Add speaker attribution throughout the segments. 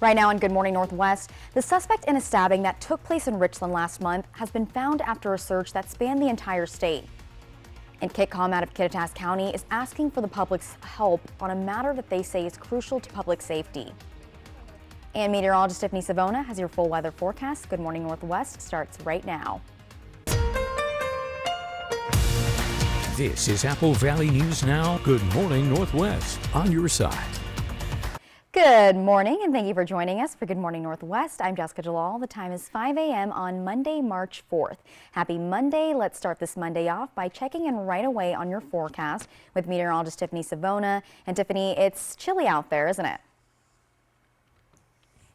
Speaker 1: Right now on Good Morning Northwest, the suspect in a stabbing that took place in Richland last month has been found after a search that spanned the entire state. And KitCom out of Kittitas County is asking for the public's help on a matter that they say is crucial to public safety. And meteorologist Tiffany Savona has your full weather forecast. Good Morning Northwest starts right now.
Speaker 2: This is Apple Valley News Now. Good Morning Northwest on your side.
Speaker 1: Good morning and thank you for joining us for Good Morning Northwest. I'm Jessica Jalal. The time is 5 a.m. on Monday, March 4th. Happy Monday. Let's start this Monday off by checking in right away on your forecast with meteorologist Tiffany Savona. And Tiffany, it's chilly out there, isn't it?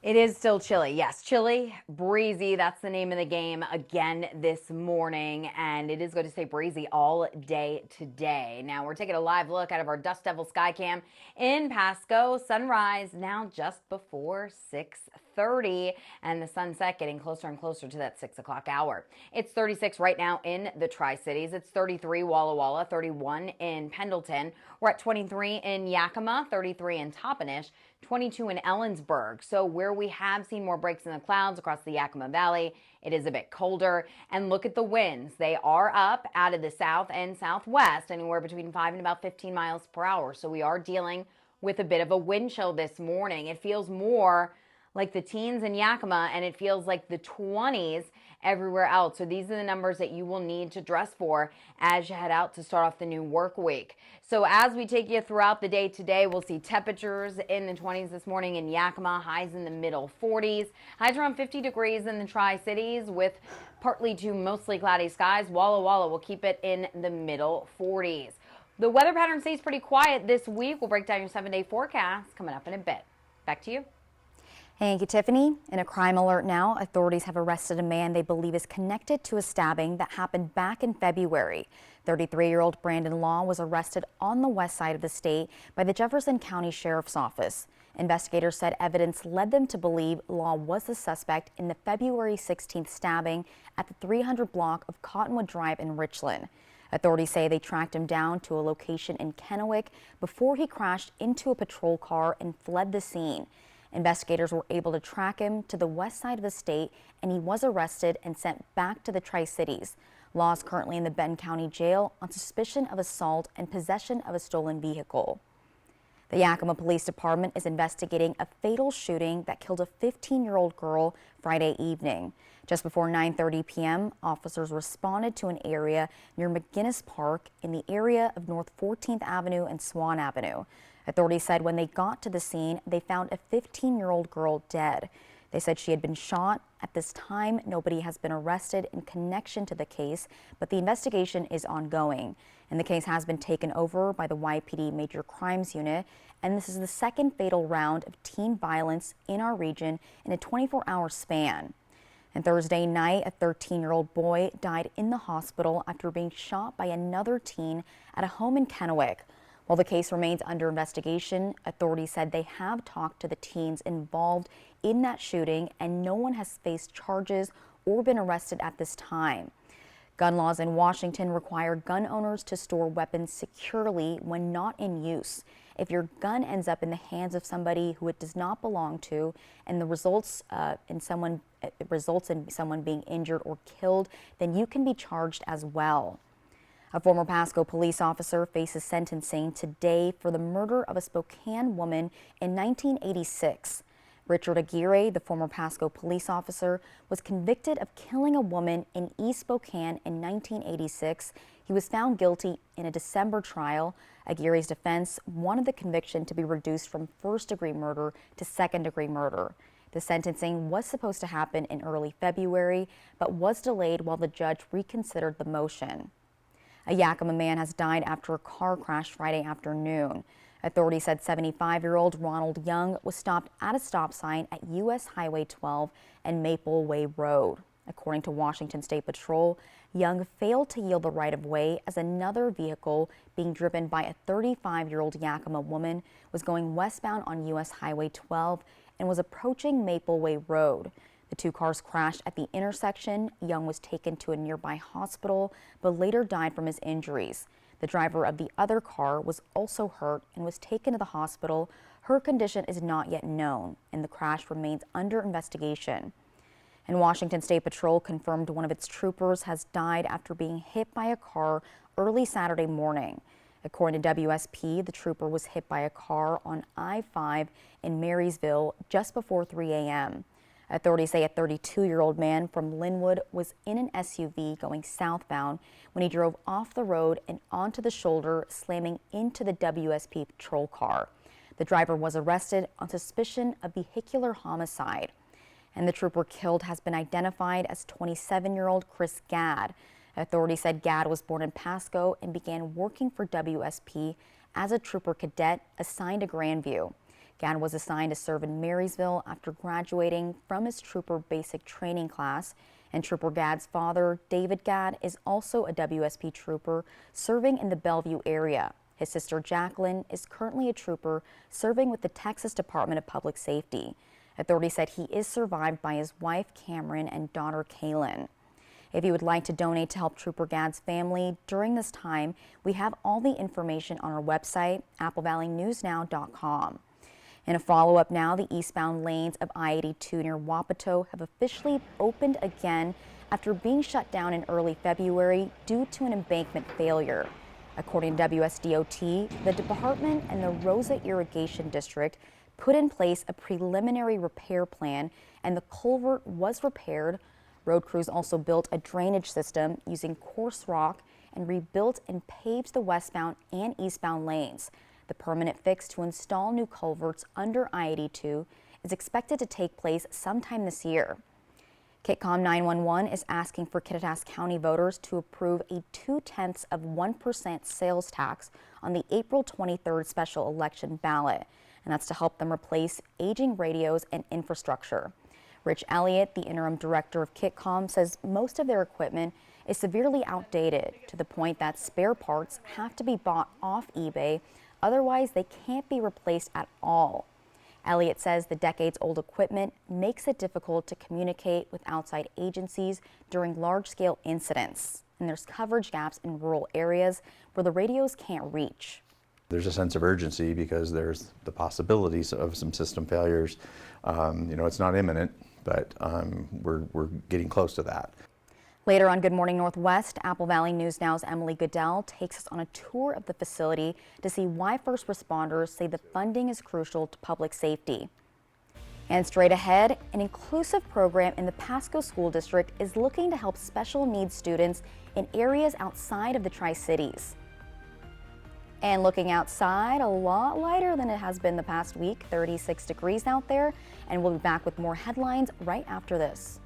Speaker 3: It is still chilly. Yes, chilly, breezy. That's the name of the game again this morning. And it is going to stay breezy all day today. Now we're taking a live look out of our Dust Devil Skycam in Pasco. Sunrise now just before 6:30 and the sunset getting closer and closer to that 6 o'clock hour. It's 36 right now in the Tri-Cities. It's 33 Walla Walla, 31 in Pendleton. We're at 23 in Yakima, 33 in Toppenish, 22 in Ellensburg. So where we have seen more breaks in the clouds across the Yakima Valley, it is a bit colder. And look at the winds. They are up out of the south and southwest, anywhere between 5 and about 15 miles per hour. So we are dealing with a bit of a wind chill this morning. It feels more like the teens in Yakima, and it feels like the 20s everywhere else. So these are the numbers that you will need to dress for as you head out to start off the new work week. So as we take you throughout the day today, we'll see temperatures in the 20s this morning in Yakima, highs in the middle 40s, highs around 50 degrees in the Tri-Cities with partly to mostly cloudy skies. Walla Walla will keep it in the middle 40s. The weather pattern stays pretty quiet this week. We'll break down your 7-day forecast coming up in a bit. Back to you.
Speaker 1: Thank you, Tiffany. In a crime alert now, authorities have arrested a man they believe is connected to a stabbing that happened back in February. 33-year-old Brandon Law was arrested on the west side of the state by the Jefferson County Sheriff's Office. Investigators said evidence led them to believe Law was the suspect in the February 16th stabbing at the 300 block of Cottonwood Drive in Richland. Authorities say they tracked him down to a location in Kennewick before he crashed into a patrol car and fled the scene. Investigators were able to track him to the west side of the state, and he was arrested and sent back to the Tri-Cities. Law is currently in the Benton County Jail on suspicion of assault and possession of a stolen vehicle. The Yakima Police Department is investigating a fatal shooting that killed a 15-year-old girl Friday evening. Just before 9:30 p.m., officers responded to an area near McGinnis Park in the area of North 14th Avenue and Swan Avenue. Authorities said when they got to the scene, they found a 15-year-old girl dead. They said she had been shot. At this time, nobody has been arrested in connection to the case, but the investigation is ongoing. And the case has been taken over by the YPD Major Crimes Unit, and this is the second fatal round of teen violence in our region in a 24-hour span. And Thursday night, a 13-year-old boy died in the hospital after being shot by another teen at a home in Kennewick. While the case remains under investigation, authorities said they have talked to the teens involved in that shooting and no one has faced charges or been arrested at this time. Gun laws in Washington require gun owners to store weapons securely when not in use. If your gun ends up in the hands of somebody who it does not belong to and results in someone being injured or killed, then you can be charged as well. A former Pasco police officer faces sentencing today for the murder of a Spokane woman in 1986. Richard Aguirre, the former Pasco police officer, was convicted of killing a woman in East Spokane in 1986. He was found guilty in a December trial. Aguirre's defense wanted the conviction to be reduced from first-degree murder to second-degree murder. The sentencing was supposed to happen in early February, but was delayed while the judge reconsidered the motion. A Yakima man has died after a car crash Friday afternoon. Authorities said 75-year-old Ronald Young was stopped at a stop sign at U.S. Highway 12 and Maple Way Road. According to Washington State Patrol, Young failed to yield the right-of-way as another vehicle being driven by a 35-year-old Yakima woman was going westbound on U.S. Highway 12 and was approaching Maple Way Road. The two cars crashed at the intersection. Young was taken to a nearby hospital, but later died from his injuries. The driver of the other car was also hurt and was taken to the hospital. Her condition is not yet known, and the crash remains under investigation. And Washington State Patrol confirmed one of its troopers has died after being hit by a car early Saturday morning. According to WSP, the trooper was hit by a car on I-5 in Marysville just before 3 a.m. Authorities say a 32-year-old man from Linwood was in an SUV going southbound when he drove off the road and onto the shoulder, slamming into the WSP patrol car. The driver was arrested on suspicion of vehicular homicide. And the trooper killed has been identified as 27-year-old Chris Gadd. Authorities said Gadd was born in Pasco and began working for WSP as a trooper cadet assigned to Grandview. Gadd was assigned to serve in Marysville after graduating from his trooper basic training class. And Trooper Gadd's father, David Gadd, is also a WSP trooper serving in the Bellevue area. His sister Jacqueline is currently a trooper serving with the Texas Department of Public Safety. Authorities said he is survived by his wife, Cameron, and daughter, Kaylin. If you would like to donate to help Trooper Gadd's family during this time, we have all the information on our website, applevalley.newsnow.com. In a follow-up now, the eastbound lanes of I-82 near Wapato have officially opened again after being shut down in early February due to an embankment failure. According to WSDOT, the department and the Rosa Irrigation District put in place a preliminary repair plan, and the culvert was repaired. Road crews also built a drainage system using coarse rock and rebuilt and paved the westbound and eastbound lanes. The permanent fix to install new culverts under I-82 is expected to take place sometime this year. KitCom 911 is asking for Kittitas County voters to approve a 0.2% sales tax on the April 23rd special election ballot, and that's to help them replace aging radios and infrastructure. Rich Elliott, the interim director of KitCom, says most of their equipment is severely outdated to the point that spare parts have to be bought off eBay, otherwise they can't be replaced at all. Elliott says the decades-old equipment makes it difficult to communicate with outside agencies during large-scale incidents, and there's coverage gaps in rural areas where the radios can't reach.
Speaker 4: There's a sense of urgency because there's the possibilities of some system failures. It's not imminent, but we're getting close to that.
Speaker 1: Later on Good Morning Northwest, Apple Valley News Now's Emily Goodell takes us on a tour of the facility to see why first responders say the funding is crucial to public safety. And straight ahead, an inclusive program in the Pasco School District is looking to help special needs students in areas outside of the Tri-Cities. And looking outside, a lot lighter than it has been the past week, 36 degrees out there. And we'll be back with more headlines right after this.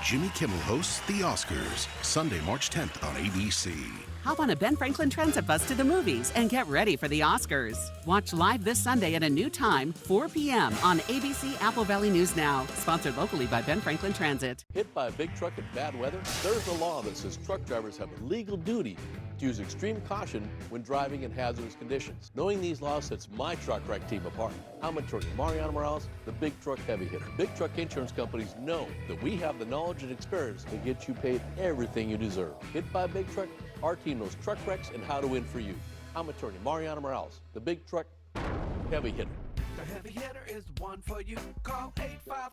Speaker 5: Jimmy Kimmel hosts The Oscars, Sunday, March 10th on ABC.
Speaker 6: Hop on a Ben Franklin Transit bus to the movies and get ready for the Oscars. Watch live this Sunday at a new time, 4 p.m. on ABC Apple Valley News Now. Sponsored locally by Ben Franklin Transit.
Speaker 7: Hit by a big truck in bad weather? There's a law that says truck drivers have a legal duty to use extreme caution when driving in hazardous conditions. Knowing these laws sets my truck wreck team apart. I'm attorney Mariano Morales, the Big Truck Heavy Hitter. Big truck insurance companies know that we have the knowledge and experience to get you paid everything you deserve. Hit by a big truck? Our team knows truck wrecks and how to win for you. I'm attorney Mariano Morales, the Big Truck Heavy Hitter.
Speaker 8: The Heavy Hitter is the one for you. Call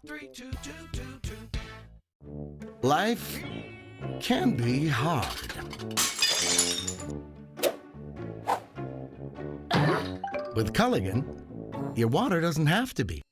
Speaker 8: 853-2222.
Speaker 9: Life can be hard. With Culligan, your water doesn't have to be.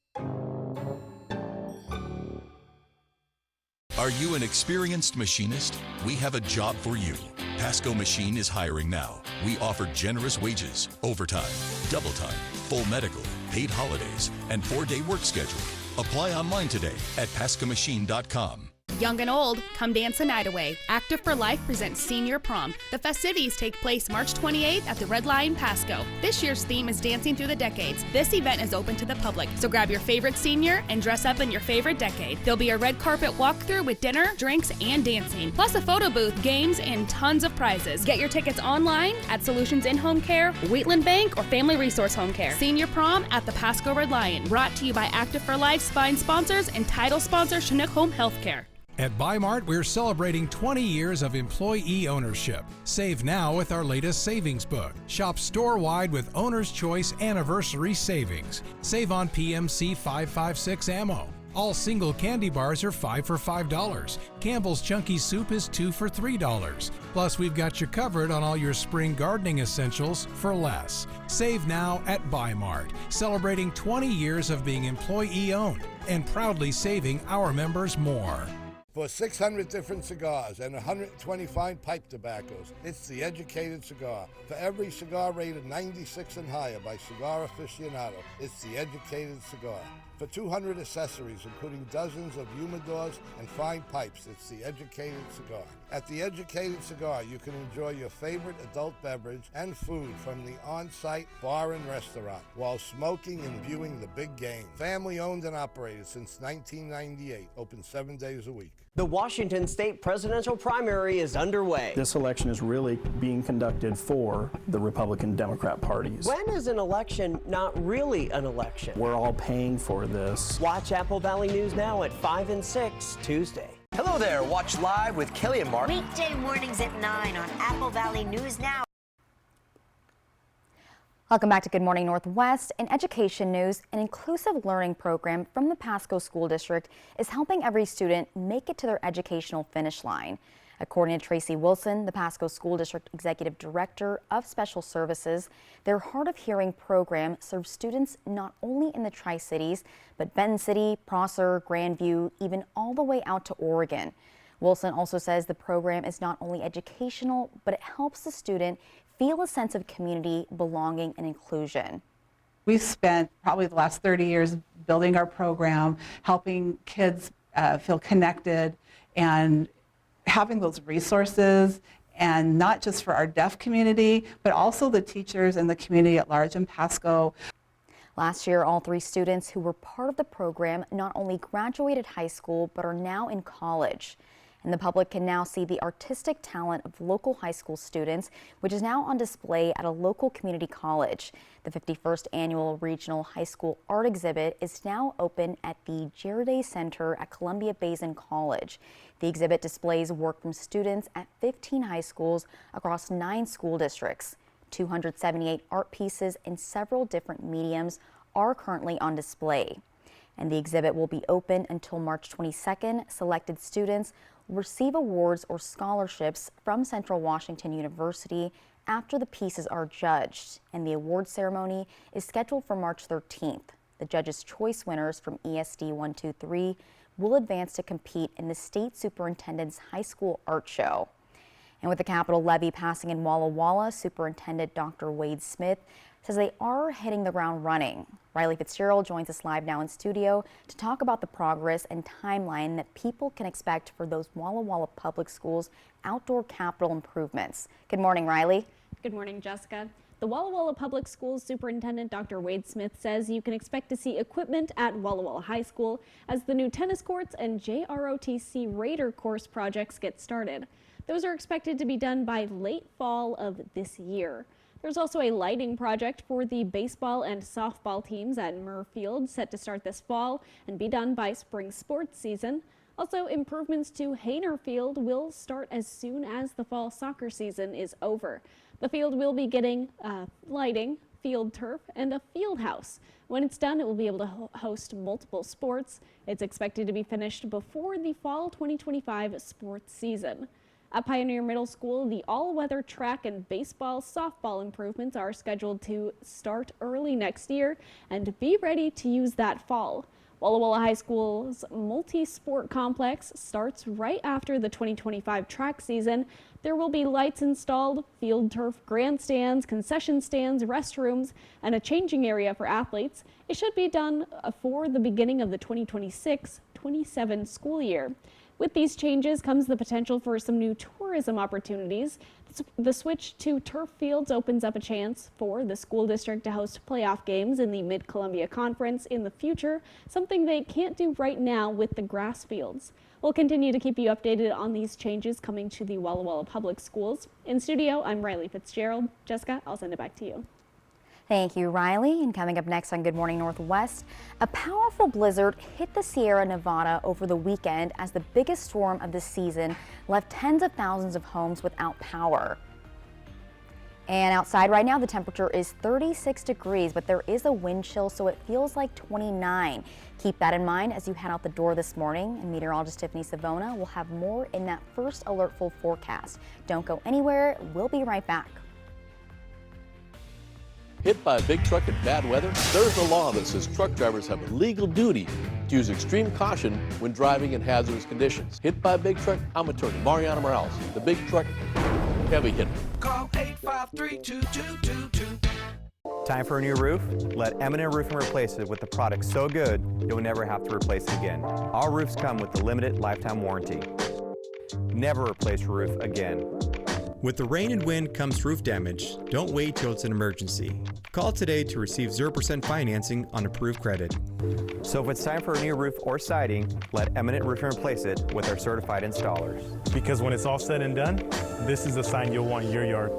Speaker 5: Are you an experienced machinist? We have a job for you. Pasco Machine is hiring now. We offer generous wages, overtime, double time, full medical, paid holidays, and 4-day work schedule. Apply online today at pascomachine.com.
Speaker 10: Young and old, come dance a night away. Active for Life presents Senior Prom. The festivities take place March 28th at the Red Lion Pasco. This year's theme is Dancing Through the Decades. This event is open to the public, so grab your favorite senior and dress up in your favorite decade. There'll be a red carpet walkthrough with dinner, drinks, and dancing, plus a photo booth, games, and tons of prizes. Get your tickets online at Solutions in Home Care, Wheatland Bank, or Family Resource Home Care. Senior Prom at the Pasco Red Lion, brought to you by Active for Life spine sponsors and title sponsor Chinook Home Healthcare.
Speaker 11: At Bi-Mart, we're celebrating 20 years of employee ownership. Save now with our latest savings book. Shop store-wide with Owner's Choice Anniversary Savings. Save on PMC 556 ammo. All single candy bars are 5 for $5. Campbell's Chunky Soup is 2 for $3. Plus, we've got you covered on all your spring gardening essentials for less. Save now at Bi-Mart, celebrating 20 years of being employee-owned and proudly saving our members more.
Speaker 12: For 600 different cigars and 120 fine pipe tobaccos, it's The Educated Cigar. For every cigar rated 96 and higher by Cigar Aficionado, it's The Educated Cigar. For 200 accessories, including dozens of humidors and fine pipes, it's The Educated Cigar. At The Educated Cigar, you can enjoy your favorite adult beverage and food from the on-site bar and restaurant while smoking and viewing the big game. Family owned and operated since 1998, open 7 days a week.
Speaker 13: The Washington state presidential primary is underway.
Speaker 14: This election is really being conducted for the Republican-Democrat parties.
Speaker 13: When is an election not really an election?
Speaker 14: We're all paying for this.
Speaker 13: Watch Apple Valley News Now at 5 and 6 Tuesday.
Speaker 15: Hello there. Watch live with Kelly and Mark.
Speaker 16: Weekday mornings at 9 on Apple Valley News Now.
Speaker 1: Welcome back to Good Morning Northwest. In education news, an inclusive learning program from the Pasco School District is helping every student make it to their educational finish line. According to Tracy Wilson, the Pasco School District Executive Director of Special Services, their Hard of Hearing program serves students not only in the Tri-Cities, but Benton City, Prosser, Grandview, even all the way out to Oregon. Wilson also says the program is not only educational, but it helps the student feel a sense of community, belonging, and inclusion.
Speaker 17: We've spent probably the last 30 years building our program, helping kids feel connected and having those resources, and not just for our deaf community, but also the teachers and the community at large in Pasco.
Speaker 1: Last year, all 3 students who were part of the program not only graduated high school, but are now in college. And the public can now see the artistic talent of local high school students, which is now on display at a local community college. The 51st Annual Regional High School Art Exhibit is now open at the Jaraday Center at Columbia Basin College. The exhibit displays work from students at 15 high schools across 9 school districts. 278 art pieces in several different mediums are currently on display. And the exhibit will be open until March 22nd. Selected students will receive awards or scholarships from Central Washington University after the pieces are judged, and the award ceremony is scheduled for March 13th. The Judges' Choice winners from ESD 123 will advance to compete in the State Superintendent's High School Art Show. And with the capital levy passing in Walla Walla, Superintendent Dr. Wade Smith says they are hitting the ground running. Riley Fitzgerald joins us live now in studio to talk about the progress and timeline that people can expect for those Walla Walla Public Schools outdoor capital improvements. Good morning, Riley.
Speaker 18: Good morning, Jessica. The Walla Walla Public Schools Superintendent Dr. Wade Smith says you can expect to see equipment at Walla Walla High School as the new tennis courts and JROTC Raider course projects get started. Those are expected to be done by late fall of this year. There's also a lighting project for the baseball and softball teams at Murr Field set to start this fall and be done by spring sports season. Also, improvements to Hayner Field will start as soon as the fall soccer season is over. The field will be getting lighting, field turf, and a field house. When it's done, it will be able to host multiple sports. It's expected to be finished before the fall 2025 sports season. At Pioneer Middle School, the all-weather track and baseball softball improvements are scheduled to start early next year and be ready to use that fall. Walla Walla High School's multi-sport complex starts right after the 2025 track season. There will be lights installed, field turf, grandstands, concession stands, restrooms, and a changing area for athletes. It should be done for the beginning of the 2026-27 school year. With these changes comes the potential for some new tourism opportunities. The switch to turf fields opens up a chance for the school district to host playoff games in the Mid-Columbia Conference in the future, something they can't do right now with the grass fields. We'll continue to keep you updated on these changes coming to the Walla Walla Public Schools. In studio, I'm Riley Fitzgerald. Jessica, I'll send it back to you.
Speaker 1: Thank you, Riley. And coming up next on Good Morning Northwest, a powerful blizzard hit the Sierra Nevada over the weekend as the biggest storm of the season left tens of thousands of homes without power. And outside right now, the temperature is 36 degrees, but there is a wind chill, so it feels like 29. Keep that in mind as you head out the door this morning. And meteorologist Tiffany Savona will have more in that first alert full forecast. Don't go anywhere. We'll be right back.
Speaker 7: Hit by a big truck in bad weather? There's a law that says truck drivers have a legal duty to use extreme caution when driving in hazardous conditions. Hit by a big truck? I'm attorney Mariana Morales, the big truck heavy hitter.
Speaker 8: Call 853-2222.
Speaker 15: Time for a new roof? Let Eminent Roofing replace it with a product so good you'll never have to replace it again. Our roofs come with a limited lifetime warranty. Never replace your roof again.
Speaker 19: With the rain and wind comes roof damage. Don't wait till it's an emergency. Call today to receive 0% financing on approved credit.
Speaker 15: So if it's time for a new roof or siding, let Eminent Roofing replace it with our certified installers.
Speaker 20: Because when it's all said and done, this is the sign you'll want in your yard.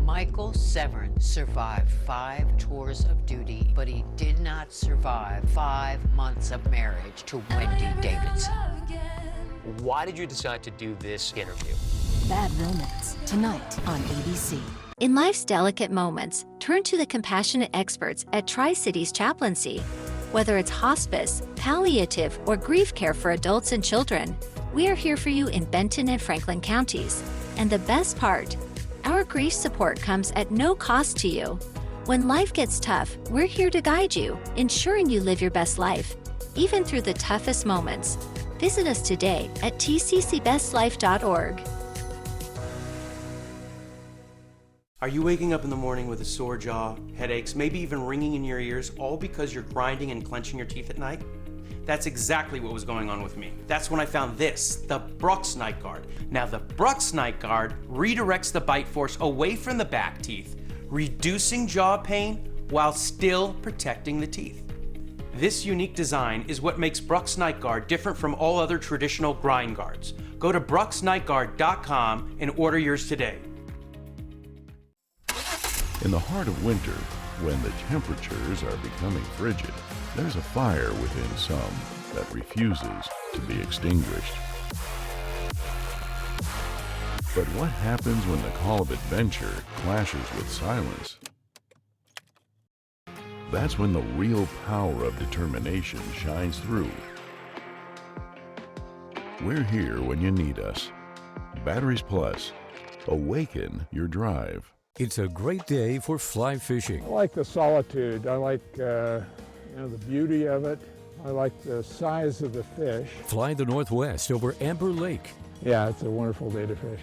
Speaker 21: Michael Severn survived 5 tours of duty, but he did not survive 5 months of marriage to Wendy Davidson.
Speaker 22: Why did you decide to do this interview?
Speaker 23: Bad Romance, tonight on ABC. In life's delicate moments, turn to the compassionate experts at Tri-Cities Chaplaincy. Whether it's hospice, palliative, or grief care for adults and children, we are here for you in Benton and Franklin counties. And the best part, our grief support comes at no cost to you. When life gets tough, we're here to guide you, ensuring you live your best life, even through the toughest moments. Visit us today at tccbestlife.org.
Speaker 24: Are you waking up in the morning with a sore jaw, headaches, maybe even ringing in your ears, all because you're grinding and clenching your teeth at night? That's exactly what was going on with me. That's when I found this, the Brux Night Guard. Now the Brux Night Guard redirects the bite force away from the back teeth, reducing jaw pain while still protecting the teeth. This unique design is what makes Brux Night Guard different from all other traditional grind guards. Go to bruxnightguard.com and order yours today.
Speaker 25: In the heart of winter, when the temperatures are becoming frigid, there's a fire within some that refuses to be extinguished. But what happens when the call of adventure clashes with silence? That's when the real power of determination shines through. We're here when you need us. Batteries Plus. Awaken your drive.
Speaker 2: It's a great day for fly fishing.
Speaker 26: I like the solitude. I like the beauty of it. I like the size of the fish.
Speaker 2: Fly the Northwest over Amber Lake.
Speaker 26: Yeah, it's a wonderful day to fish.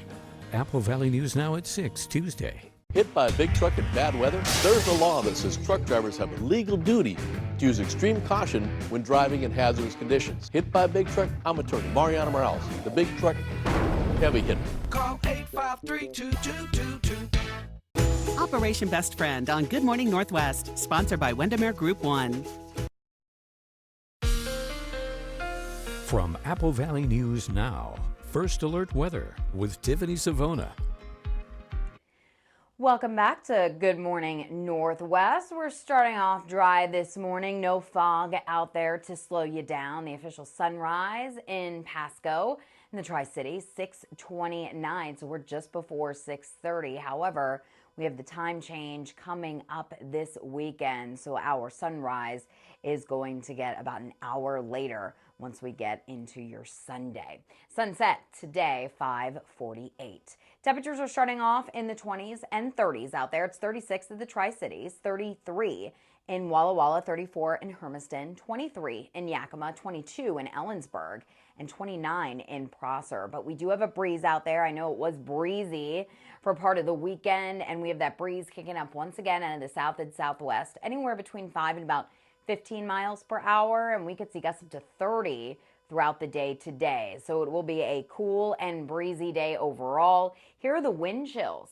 Speaker 2: Apple Valley News Now at 6 Tuesday.
Speaker 7: Hit by a big truck in bad weather? There's a law that says truck drivers have a legal duty to use extreme caution when driving in hazardous conditions. Hit by a big truck? I'm attorney Mariana Morales, the big truck heavy hitter.
Speaker 8: Call 853-2222.
Speaker 6: Operation Best Friend on Good Morning Northwest, sponsored by Windermere Group 1.
Speaker 2: From Apple Valley News Now, First Alert Weather with Tiffany Savona.
Speaker 3: Welcome back to Good Morning Northwest. We're starting off dry this morning. No fog out there to slow you down. The official sunrise in Pasco in the Tri-Cities, 6:29. So we're just before 6:30. However, we have the time change coming up this weekend. So our sunrise is going to get about an hour later once we get into your Sunday. Sunset today, 5:48. Temperatures are starting off in the 20s and 30s out there. It's 36 in the Tri-Cities, 33 in Walla Walla, 34 in Hermiston, 23 in Yakima, 22 in Ellensburg, and 29 in Prosser. But we do have a breeze out there. I know it was breezy for part of the weekend, and we have that breeze kicking up once again out of the south and southwest, anywhere between 5 and about 15 miles per hour, and we could see gusts up to 30 throughout the day today. So it will be a cool and breezy day overall. Here are the wind chills.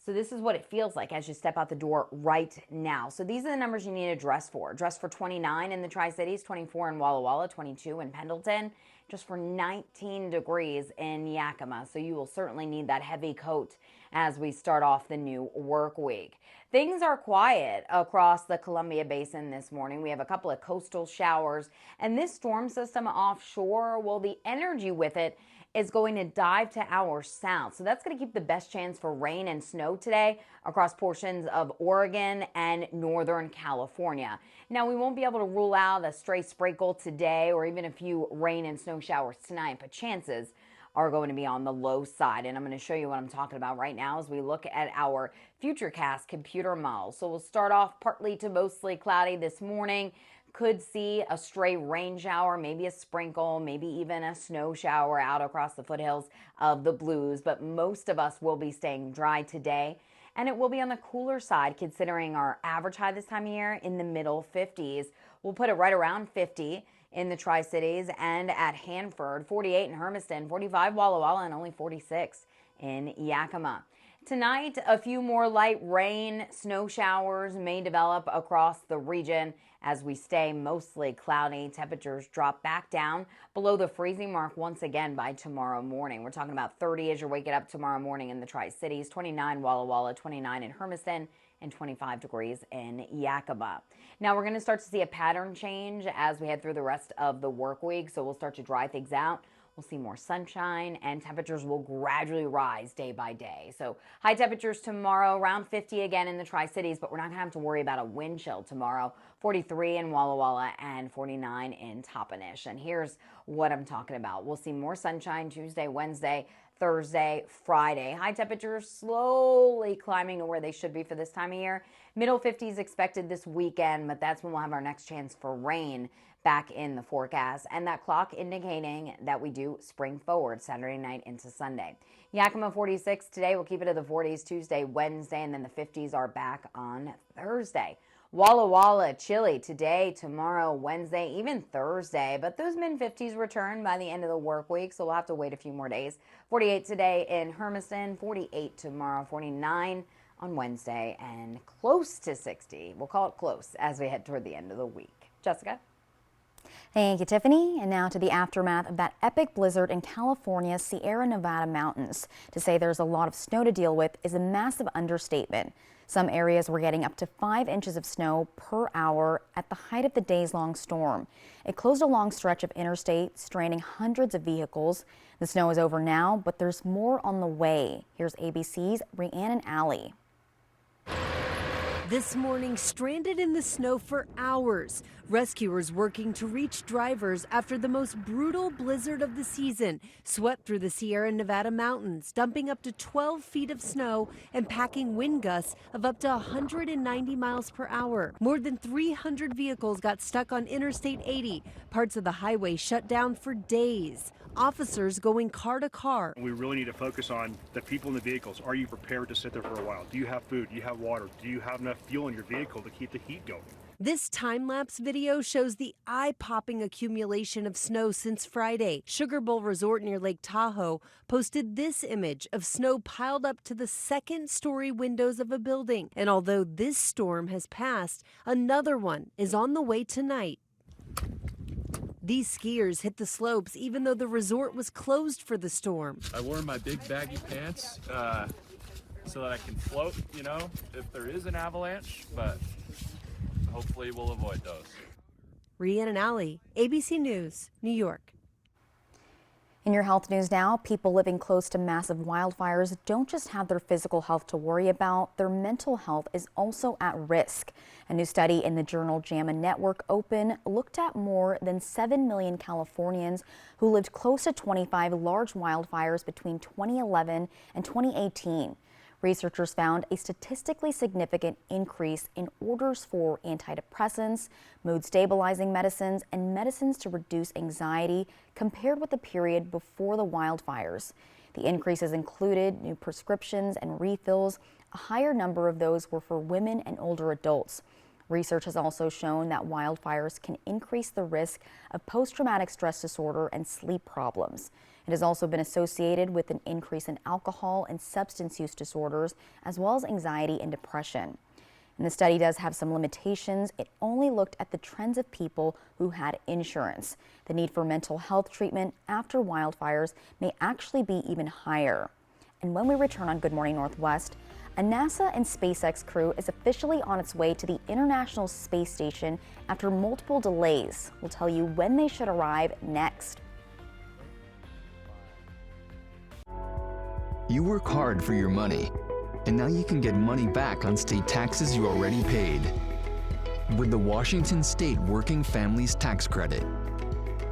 Speaker 3: So this is what it feels like as you step out the door right now. So these are the numbers you need to dress for. Dress for 29 in the Tri-Cities, 24 in Walla Walla, 22 in Pendleton, just for 19 degrees in Yakima. So you will certainly need that heavy coat as we start off the new work week. Things are quiet across the Columbia Basin this morning. We have a couple of coastal showers, and this storm system offshore, well, the energy with it is going to dive to our south. So that's going to keep the best chance for rain and snow today across portions of Oregon and Northern California. Now, we won't be able to rule out a stray sprinkle today or even a few rain and snow showers tonight, but chances are going to be on the low side. And I'm going to show you what I'm talking about right now as we look at our Futurecast computer model. So we'll start off partly to mostly cloudy this morning. Could see a stray rain shower, maybe a sprinkle, maybe even a snow shower out across the foothills of the Blues. But most of us will be staying dry today. And it will be on the cooler side considering our average high this time of year in the middle 50s. We'll put it right around 50 in the Tri-Cities and at Hanford, 48 in Hermiston, 45 Walla Walla, and only 46 in Yakima. Tonight, a few more light rain, snow showers may develop across the region as we stay mostly cloudy. Temperatures drop back down below the freezing mark once again by tomorrow morning. We're talking about 30 as you're waking up tomorrow morning in the Tri-Cities, 29 Walla Walla, 29 in Hermiston, and 25 degrees in Yakima. Now we're going to start to see a pattern change as we head through the rest of the work week, so we'll start to dry things out. We'll see more sunshine and temperatures will gradually rise day by day. So high temperatures tomorrow, around 50 again in the Tri-Cities, but we're not going to have to worry about a wind chill tomorrow. 43 in Walla Walla and 49 in Toppenish. And here's what I'm talking about. We'll see more sunshine Tuesday, Wednesday, Thursday, Friday. High temperatures slowly climbing to where they should be for this time of year. Middle 50s expected this weekend, but that's when we'll have our next chance for rain back in the forecast, and that clock indicating that we do spring forward Saturday night into Sunday. Yakima 46 today. We'll keep it to the 40s Tuesday, Wednesday, and then the 50s are back on Thursday. Walla Walla chilly today, tomorrow, Wednesday, even Thursday, but those mid-50s return by the end of the work week, so we'll have to wait a few more days. 48 today in Hermiston, 48 tomorrow, 49 on Wednesday, and close to 60. We'll call it close as we head toward the end of the week. Jessica?
Speaker 1: Thank you, Tiffany. And now to the aftermath of that epic blizzard in California's Sierra Nevada mountains. To say there's a lot of snow to deal with is a massive understatement. Some areas were getting up to 5 inches of snow per hour at the height of the days-long storm. It closed a long stretch of interstate, stranding hundreds of vehicles. The snow is over now, but there's more on the way. Here's ABC's Rhiannon Alley.
Speaker 4: This morning, stranded in the snow for hours. Rescuers working to reach drivers after the most brutal blizzard of the season swept through the Sierra Nevada mountains, dumping up to 12 feet of snow and packing wind gusts of up to 190 miles per hour. More than 300 vehicles got stuck on Interstate 80. Parts of the highway shut down for days. Officers going car to car.
Speaker 5: We really need to focus on the people in the vehicles. Are you prepared to sit there for a while? Do you have food? Do you have water? Do you have enough fuel in your vehicle to keep the heat going?
Speaker 4: This time-lapse video shows the eye-popping accumulation of snow since Friday. Sugar Bowl Resort near Lake Tahoe posted this image of snow piled up to the second-story windows of a building. And although this storm has passed, another one is on the way tonight. These skiers hit the slopes even though the resort was closed for the storm.
Speaker 9: I wore my big baggy pants so that I can float, if there is an avalanche, but hopefully we'll avoid those.
Speaker 4: Rhiannon Alley, ABC News, New York.
Speaker 1: In your health news now, people living close to massive wildfires don't just have their physical health to worry about, their mental health is also at risk. A new study in the journal JAMA Network Open looked at more than 7 million Californians who lived close to 25 large wildfires between 2011 and 2018. Researchers found a statistically significant increase in orders for antidepressants, mood-stabilizing medicines, and medicines to reduce anxiety compared with the period before the wildfires. The increases included new prescriptions and refills. A higher number of those were for women and older adults. Research has also shown that wildfires can increase the risk of post-traumatic stress disorder and sleep problems. It has also been associated with an increase in alcohol and substance use disorders, as well as anxiety and depression. And the study does have some limitations. It only looked at the trends of people who had insurance. The need for mental health treatment after wildfires may actually be even higher. And when we return on Good Morning Northwest, a NASA and SpaceX crew is officially on its way to the International Space Station after multiple delays. We'll tell you when they should arrive next.
Speaker 10: You work hard for your money, and now you can get money back on state taxes you already paid with the Washington State Working Families Tax Credit.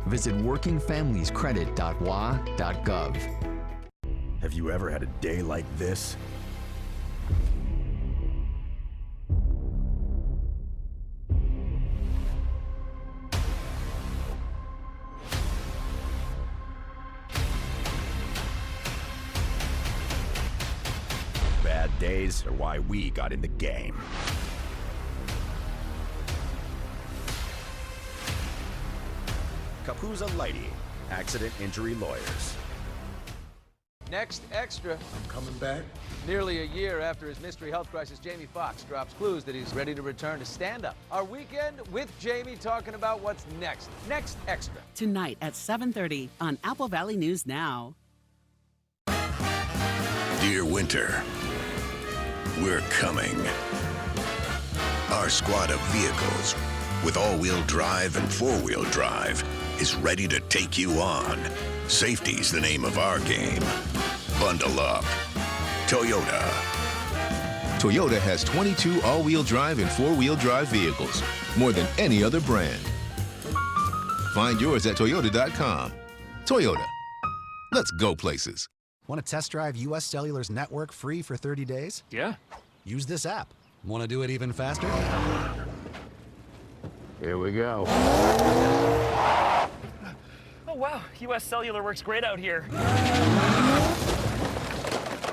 Speaker 10: Visit workingfamiliescredit.wa.gov.
Speaker 11: Have you ever had a day like this? Bad days are why we got in the game. Capuzza Lighty, Accident Injury Lawyers.
Speaker 12: Next Extra.
Speaker 11: I'm coming back.
Speaker 12: Nearly a year after his mystery health crisis, Jamie Foxx drops clues that he's ready to return to stand-up. Our weekend with Jamie talking about what's next. Next Extra.
Speaker 6: Tonight at 7:30 on Apple Valley News Now.
Speaker 13: Dear Winter, we're coming. Our squad of vehicles with all-wheel drive and four-wheel drive is ready to take you on. Safety's the name of our game. Bundle up. Toyota.
Speaker 14: Toyota has 22 all-wheel drive and four-wheel drive vehicles, more than any other brand. Find yours at Toyota.com. Toyota. Let's go places.
Speaker 16: Want to test drive U.S. Cellular's network free for 30 days?
Speaker 9: Yeah.
Speaker 16: Use this app. Want to do it even faster?
Speaker 14: Here we go.
Speaker 27: Oh, wow. U.S. Cellular works great out here.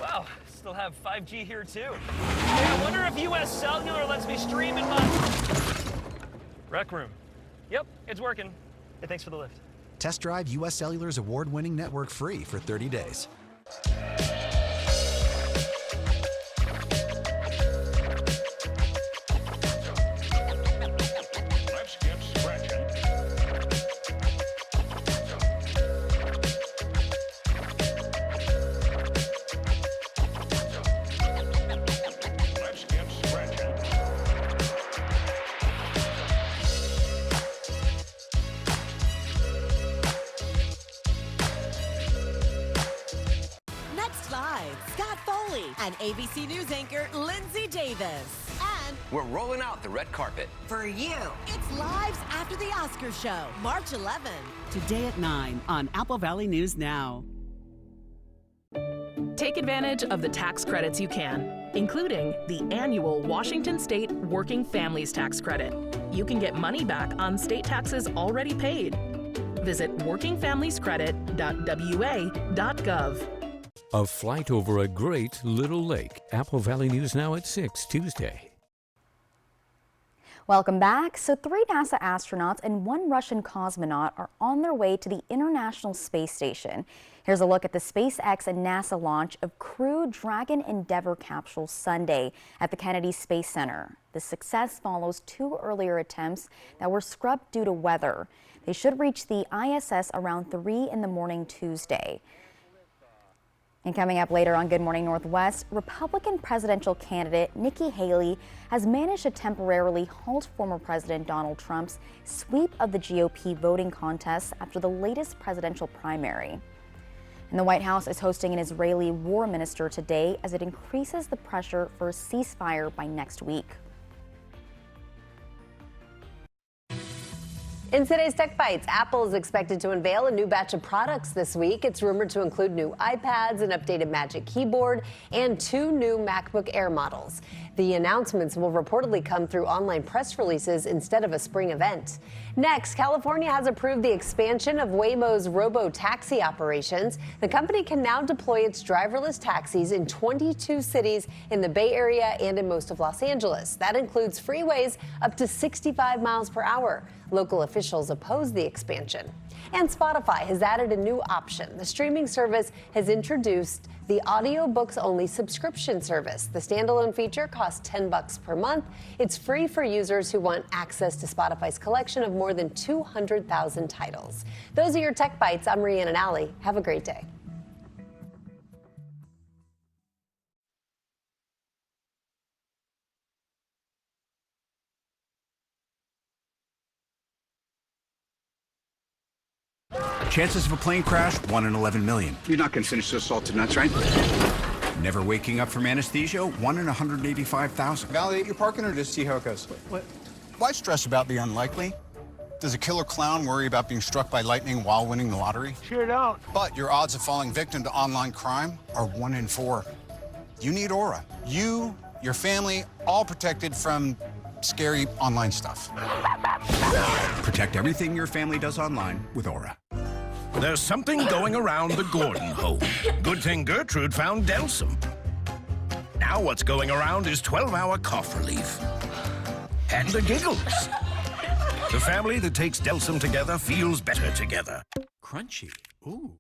Speaker 27: Wow. Still have 5G here, too. Hey, I wonder if U.S. Cellular lets me stream in my... Rec Room. Yep, it's working. Hey, thanks for the lift.
Speaker 16: Test drive U.S. Cellular's award-winning network free for 30 days.
Speaker 13: Let's get scratching. Let's get scratching.
Speaker 28: Next live, Scott Foley and ABC News anchor Lindsay Davis. And
Speaker 29: We're rolling out the red carpet.
Speaker 28: for you, it's Lives After the Oscars show, March 11.
Speaker 6: Today at 9 on Apple Valley News Now.
Speaker 30: Take advantage of the tax credits you can, including the annual Washington State Working Families Tax Credit. You can get money back on state taxes already paid. Visit workingfamiliescredit.wa.gov.
Speaker 2: A flight over a great little lake. Apple Valley News Now at 6 Tuesday.
Speaker 1: Welcome back. So 3 NASA astronauts and 1 Russian cosmonaut are on their way to the International Space Station. Here's a look at the SpaceX and NASA launch of Crew Dragon Endeavour capsule Sunday at the Kennedy Space Center. The success follows 2 earlier attempts that were scrubbed due to weather. They should reach the ISS around 3 in the morning Tuesday. And coming up later on Good Morning Northwest, Republican presidential candidate Nikki Haley has managed to temporarily halt former President Donald Trump's sweep of the GOP voting contest after the latest presidential primary. And the White House is hosting an Israeli war minister today as it increases the pressure for a ceasefire by next week.
Speaker 31: In today's Tech Bites, Apple is expected to unveil a new batch of products this week. It's rumored to include new iPads, an updated Magic Keyboard, and 2 new MacBook Air models. The announcements will reportedly come through online press releases instead of a spring event. Next, California has approved the expansion of Waymo's robo-taxi operations. The company can now deploy its driverless taxis in 22 cities in the Bay Area and in most of Los Angeles. That includes freeways up to 65 miles per hour. Local officials officials oppose the expansion. And Spotify has added a new option. The streaming service has introduced the audiobooks-only subscription service. The standalone feature costs $10 per month. It's free for users who want access to Spotify's collection of more than 200,000 titles. Those are your Tech Bites. I'm Rhiannon Alley. Have a great day.
Speaker 11: Chances of a plane crash, 1 in 11 million.
Speaker 15: You're not considered assaulted nuts, right?
Speaker 11: Never waking up from anesthesia, 1 in 185,000.
Speaker 15: Validate your parking or just see how it goes. What? Why stress about the unlikely? Does a killer clown worry about being struck by lightning while winning the lottery?
Speaker 17: Sure don't.
Speaker 15: But your odds of falling victim to online crime are 1 in 4. You need Aura. You, your family, all protected from scary online stuff.
Speaker 11: Protect everything your family does online with Aura.
Speaker 18: There's something going around the Gordon home. Good thing Gertrude found Delsum. Now what's going around is 12-hour cough relief. And the giggles. The family that takes Delsum together feels better together.
Speaker 11: Crunchy. Ooh.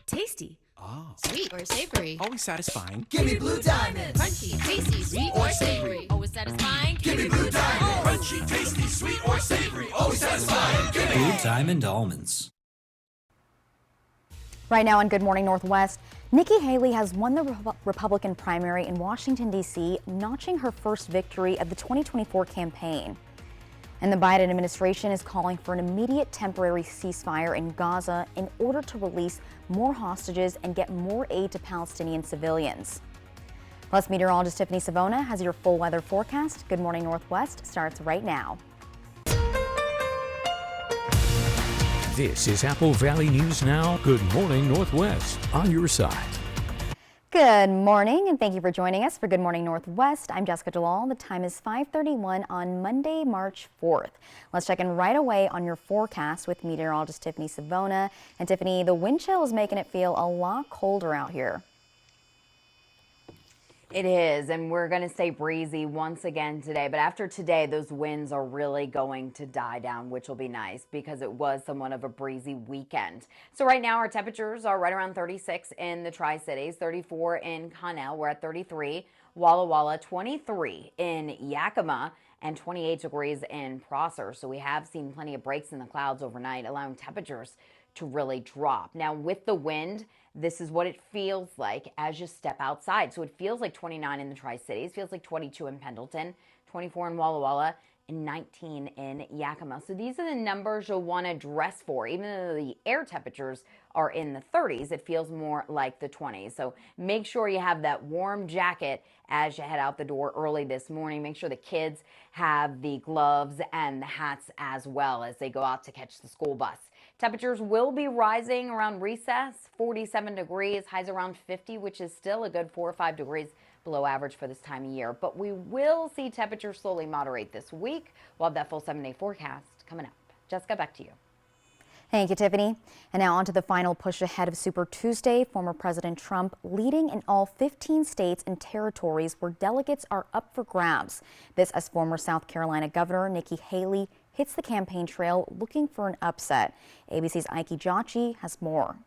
Speaker 19: Tasty.
Speaker 11: Oh.
Speaker 19: Sweet or savory.
Speaker 11: Always satisfying.
Speaker 19: Give me Blue Diamond. Crunchy, tasty, sweet or savory. Always satisfying. Give me Blue Diamond.
Speaker 8: Crunchy, tasty, sweet or savory. Always satisfying. Give me
Speaker 20: Blue Diamond almonds.
Speaker 1: Right now on Good Morning Northwest, Nikki Haley has won the Republican primary in Washington, D.C., notching her first victory of the 2024 campaign. And the Biden administration is calling for an immediate temporary ceasefire in Gaza in order to release more hostages and get more aid to Palestinian civilians. Plus, meteorologist Tiffany Savona has your full weather forecast. Good Morning Northwest starts right now.
Speaker 2: This is Apple Valley News Now. Good morning, Northwest, on your side.
Speaker 1: Good morning, and thank you for joining us for Good Morning Northwest. I'm Jessica Jalal. The time is 5:31 on Monday, March 4th. Let's check in right away on your forecast with meteorologist Tiffany Savona. And Tiffany, the wind chill is making it feel a lot colder out here.
Speaker 3: It is, and we're going to stay breezy once again today. But after today, those winds are really going to die down, which will be nice because it was somewhat of a breezy weekend. So right now, our temperatures are right around 36 in the Tri-Cities, 34 in Connell. We're at 33, Walla Walla, 23 in Yakima, and 28 degrees in Prosser. So we have seen plenty of breaks in the clouds overnight, allowing temperatures to really drop. Now, with the wind, this is what it feels like as you step outside. So it feels like 29 in the Tri-Cities, feels like 22 in Pendleton, 24 in Walla Walla, and 19 in Yakima. So these are the numbers you'll want to dress for. Even though the air temperatures are in the 30s, it feels more like the 20s. So make sure you have that warm jacket as you head out the door early this morning. Make sure the kids have the gloves and the hats as well as they go out to catch the school bus. Temperatures will be rising around recess, 47 degrees, highs around 50, which is still a good 4 or 5 degrees below average for this time of year. But we will see temperatures slowly moderate this week. We'll have that full 7-day forecast coming up. Jessica, back to you.
Speaker 1: Thank you, Tiffany. And now on to the final push ahead of Super Tuesday. Former President Trump leading in all 15 states and territories where delegates are up for grabs. This as former South Carolina Governor Nikki Haley hits the campaign trail looking for an upset. ABC's Ike Jachi has more.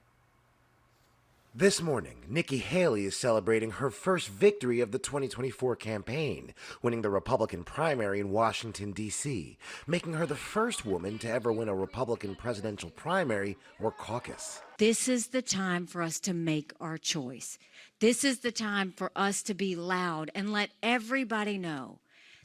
Speaker 20: This morning, Nikki Haley is celebrating her first victory of the 2024 campaign, winning the Republican primary in Washington, D.C., making her the first woman to ever win a Republican presidential primary or caucus.
Speaker 21: This is the time for us to make our choice. This is the time for us to be loud and let everybody know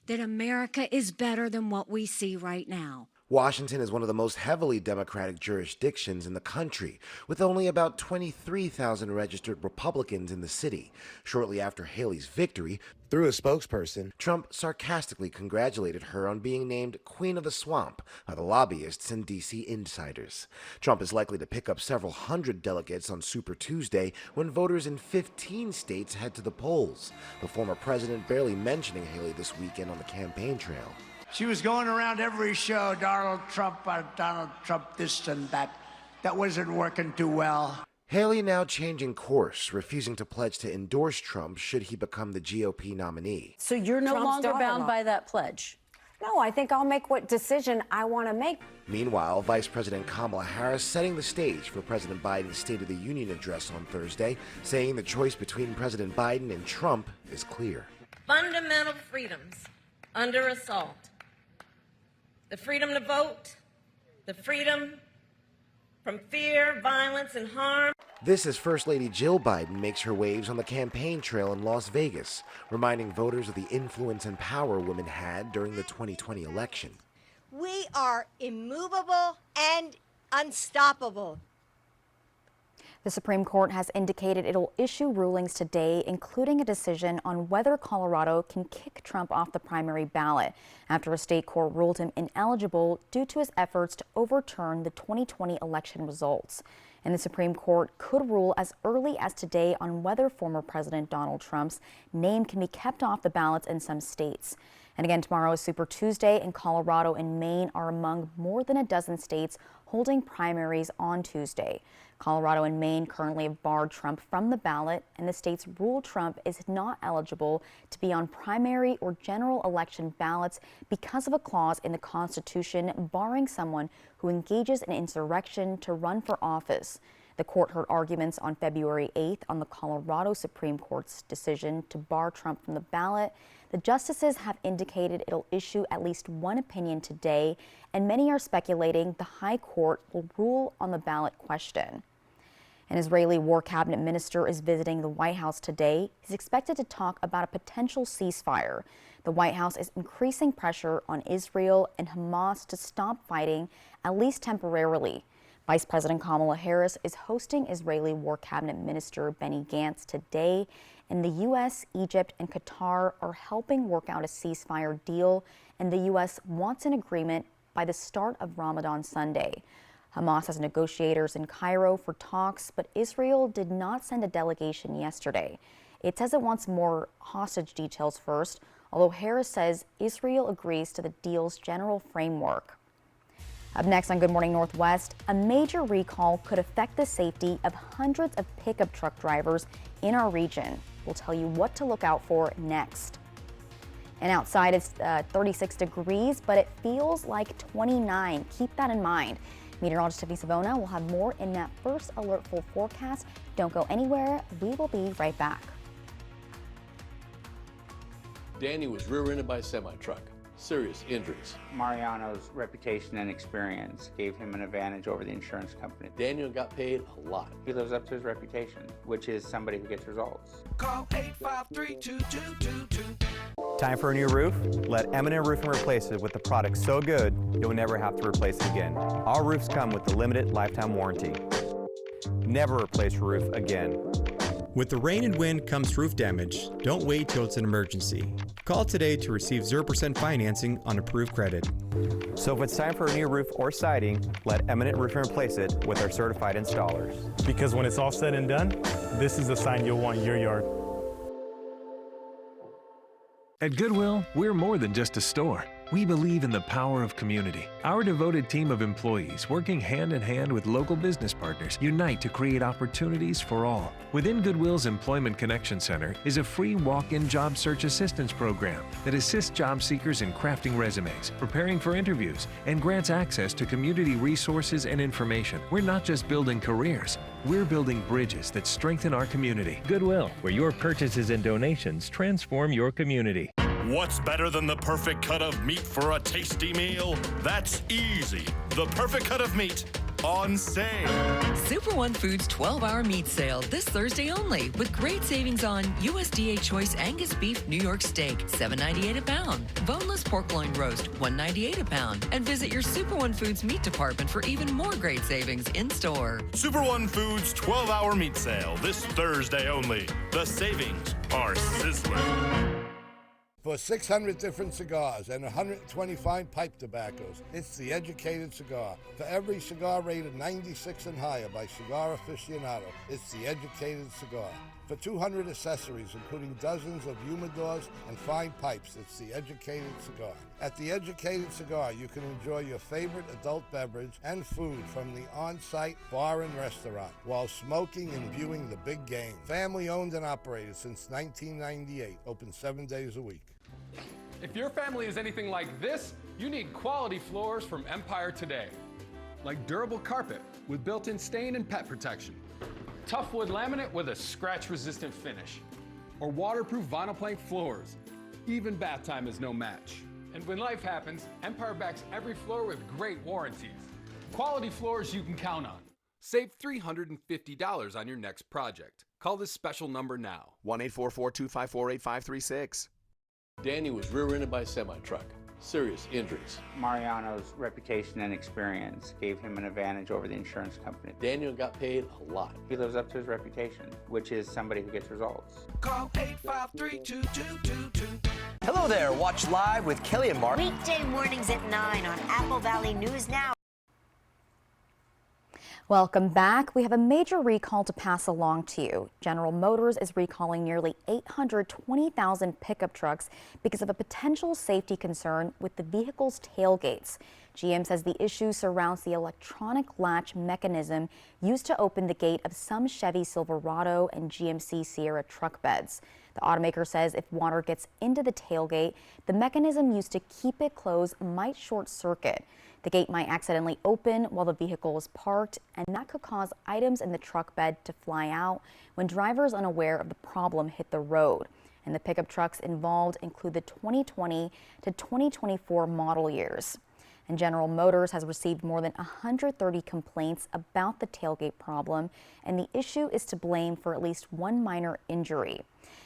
Speaker 21: that America is better than what we see right now.
Speaker 20: Washington is one of the most heavily Democratic jurisdictions in the country, with only about 23,000 registered Republicans in the city. Shortly after Haley's victory, through a spokesperson, Trump sarcastically congratulated her on being named Queen of the Swamp by the lobbyists and D.C. insiders. Trump is likely to pick up several hundred delegates on Super Tuesday when voters in 15 states head to the polls, the former president barely mentioning Haley this weekend on the campaign trail.
Speaker 17: She was going around every show, Donald Trump, this and that. That wasn't working too well.
Speaker 20: Haley now changing course, refusing to pledge to endorse Trump should he become the GOP nominee.
Speaker 22: So you're no longer bound by that pledge?
Speaker 31: No, I think I'll make what decision I want to make.
Speaker 20: Meanwhile, Vice President Kamala Harris setting the stage for President Biden's State of the Union address on Thursday, saying the choice between President Biden and Trump is clear.
Speaker 4: Fundamental freedoms under assault. The freedom to vote, the freedom from fear, violence, and harm.
Speaker 20: This as First Lady Jill Biden makes her waves on the campaign trail in Las Vegas, reminding voters of the influence and power women had during the 2020 election.
Speaker 5: We are immovable and unstoppable.
Speaker 1: The Supreme Court has indicated it'll issue rulings today, including a decision on whether Colorado can kick Trump off the primary ballot after a state court ruled him ineligible due to his efforts to overturn the 2020 election results. And the Supreme Court could rule as early as today on whether former President Donald Trump's name can be kept off the ballots in some states. And again, tomorrow is Super Tuesday, and Colorado and Maine are among more than a dozen states holding primaries on Tuesday. Colorado and Maine currently have barred Trump from the ballot, and the states ruled Trump is not eligible to be on primary or general election ballots because of a clause in the Constitution barring someone who engages in insurrection to run for office. The court heard arguments on February 8th on the Colorado Supreme Court's decision to bar Trump from the ballot. The justices have indicated it'll issue at least one opinion today, and many are speculating the High Court will rule on the ballot question. An Israeli war cabinet minister is visiting the White House today. He's expected to talk about a potential ceasefire. The White House is increasing pressure on Israel and Hamas to stop fighting, at least temporarily. Vice President Kamala Harris is hosting Israeli War Cabinet Minister Benny Gantz today, and the U.S., Egypt, and Qatar are helping work out a ceasefire deal, and the U.S. wants an agreement by the start of Ramadan Sunday. Hamas has negotiators in Cairo for talks, but Israel did not send a delegation yesterday. It says it wants more hostage details first, although Harris says Israel agrees to the deal's general framework. Up next on Good Morning Northwest, a major recall could affect the safety of hundreds of pickup truck drivers in our region. We'll tell you what to look out for next. And outside it's 36 degrees, but it feels like 29. Keep that in mind. Meteorologist Tiffany Savona will have more in that first alert full forecast. Don't go anywhere. We will be right back.
Speaker 7: Danny was rear-ended by a semi-truck. Serious injuries.
Speaker 9: Mariano's reputation and experience gave him an advantage over the insurance company.
Speaker 7: Daniel got paid a lot.
Speaker 9: He lives up to his reputation, which is somebody who gets results.
Speaker 8: Call 853-2222.
Speaker 10: Time for a new roof? Let M&M Roofing replace it with a product so good you'll never have to replace it again. Our roofs come with a limited lifetime warranty. Never replace your roof again.
Speaker 12: With the rain and wind comes roof damage. Don't wait till it's an emergency. Call today to receive 0% financing on approved credit.
Speaker 10: So if it's time for a new roof or siding, let Eminent Roofing replace it with our certified installers.
Speaker 22: Because when it's all said and done, this is the sign you'll want in your yard.
Speaker 23: At Goodwill, we're more than just a store. We believe in the power of community. Our devoted team of employees, working hand in hand with local business partners, unite to create opportunities for all. Within Goodwill's Employment Connection Center is a free walk-in job search assistance program that assists job seekers in crafting resumes, preparing for interviews, and grants access to community resources and information. We're not just building careers, we're building bridges that strengthen our community.
Speaker 24: Goodwill, where your purchases and donations transform your community.
Speaker 25: What's better than the perfect cut of meat for a tasty meal? That's easy. The perfect cut of meat on sale.
Speaker 26: Super One Foods 12-hour meat sale this Thursday only, with great savings on USDA Choice Angus Beef New York Steak, $7.98 a pound. Boneless pork loin roast, $1.98 a pound. And visit your Super One Foods meat department for even more great savings in store.
Speaker 25: Super One Foods 12-hour meat sale this Thursday only. The savings are sizzling.
Speaker 32: For 600 different cigars and 125 pipe tobaccos, it's The Educated Cigar. For every cigar rated 96 and higher by Cigar Aficionado, it's The Educated Cigar. For 200 accessories, including dozens of humidors and fine pipes, it's The Educated Cigar. At The Educated Cigar, you can enjoy your favorite adult beverage and food from the on-site bar and restaurant while smoking and viewing the big game. Family owned and operated since 1998, open 7 days a week.
Speaker 6: If your family is anything like this, you need quality floors from Empire today. Like durable carpet with built-in stain and pet protection. Tough wood laminate with a scratch-resistant finish. Or waterproof vinyl plank floors. Even bath time is no match. And when life happens, Empire backs every floor with great warranties. Quality floors you can count on. Save $350 on your next project. Call this special number now.
Speaker 7: 1-844-254-8536. Danny was rear-ended by a semi-truck. Serious injuries.
Speaker 9: Mariano's reputation and experience gave him an advantage over the insurance company.
Speaker 7: Daniel got paid a lot.
Speaker 9: He lives up to his reputation, which is somebody who gets results.
Speaker 8: Call 853-2222.
Speaker 11: Hello there. Watch Live with Kelly and Mark.
Speaker 5: Weekday mornings at 9 on Apple Valley News Now.
Speaker 1: Welcome back. We have a major recall to pass along to you. General Motors is recalling nearly 820,000 pickup trucks because of a potential safety concern with the vehicle's tailgates. GM says the issue surrounds the electronic latch mechanism used to open the gate of some Chevy Silverado and GMC Sierra truck beds. The automaker says if water gets into the tailgate, the mechanism used to keep it closed might short circuit. The gate might accidentally open while the vehicle is parked, and that could cause items in the truck bed to fly out when drivers unaware of the problem hit the road. And the pickup trucks involved include the 2020 to 2024 model years. And General Motors has received more than 130 complaints about the tailgate problem, and the issue is to blame for at least one minor injury.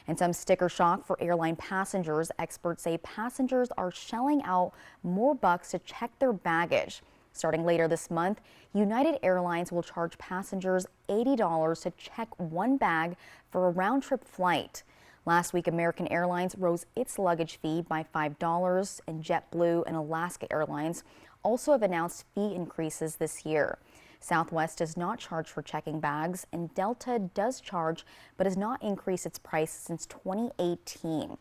Speaker 1: And some sticker shock for airline passengers. Experts say passengers are shelling out more bucks to check their baggage. Starting later this month, United Airlines will charge passengers $80 to check one bag for a round-trip flight. Last week, American Airlines rose its luggage fee by $5, and JetBlue and Alaska Airlines also have announced fee increases this year. Southwest does not charge for checking bags, and Delta does charge but has not increased its price since 2018.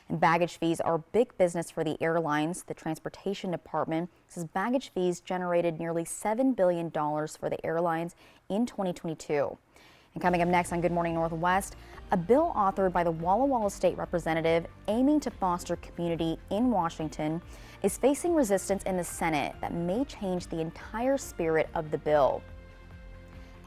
Speaker 1: And baggage fees are big business for the airlines. The Transportation Department says baggage fees generated nearly $7 billion for the airlines in 2022. And coming up next on Good Morning Northwest, a bill authored by the Walla Walla State Representative aiming to foster community in Washington is facing resistance in the Senate that may change the entire spirit of the bill.